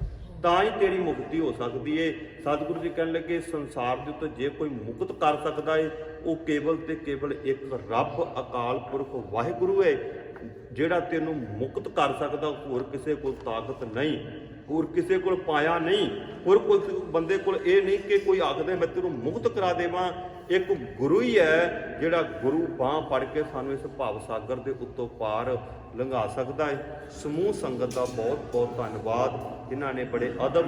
ਤਾਂ ਹੀ ਤੇਰੀ ਮੁਕਤੀ ਹੋ ਸਕਦੀ ਏ। ਸਤਿਗੁਰੂ ਜੀ ਕਹਿਣ ਲੱਗੇ ਸੰਸਾਰ ਦੇ ਉੱਤੇ ਜੇ ਕੋਈ ਮੁਕਤ ਕਰ ਸਕਦਾ ਏ ਉਹ ਕੇਵਲ ਤੇ ਕੇਵਲ ਇੱਕ ਰੱਬ ਅਕਾਲ ਪੁਰਖ ਵਾਹਿਗੁਰੂ ਏ, ਜਿਹੜਾ ਤੈਨੂੰ ਮੁਕਤ ਕਰ ਸਕਦਾ। ਹੋਰ ਕਿਸੇ ਕੋਲ ਤਾਕਤ ਨਹੀਂ, ਹੋਰ ਕਿਸੇ ਕੋਲ ਪਾਇਆ ਨਹੀਂ, ਹੋਰ ਕੋਈ ਬੰਦੇ ਕੋਲ ਇਹ ਨਹੀਂ ਕਿ ਕੋਈ ਆਖਦੇ ਮੈਂ ਤੈਨੂੰ ਮੁਕਤ ਕਰਾ ਦੇਵਾਂ। ਇੱਕ ਗੁਰੂ ਹੀ ਹੈ ਜਿਹੜਾ ਗੁਰੂ ਬਾਂਹ ਫੜ ਕੇ ਸਾਨੂੰ ਇਸ ਭਵ ਸਾਗਰ ਦੇ ਉੱਤੋਂ ਪਾਰ ਲੰਘਾ ਸਕਦਾ ਹੈ। ਸਮੂਹ ਸੰਗਤ ਦਾ ਬਹੁਤ ਬਹੁਤ ਧੰਨਵਾਦ, ਜਿਨ੍ਹਾਂ ਨੇ ਬੜੇ ਅਦਬ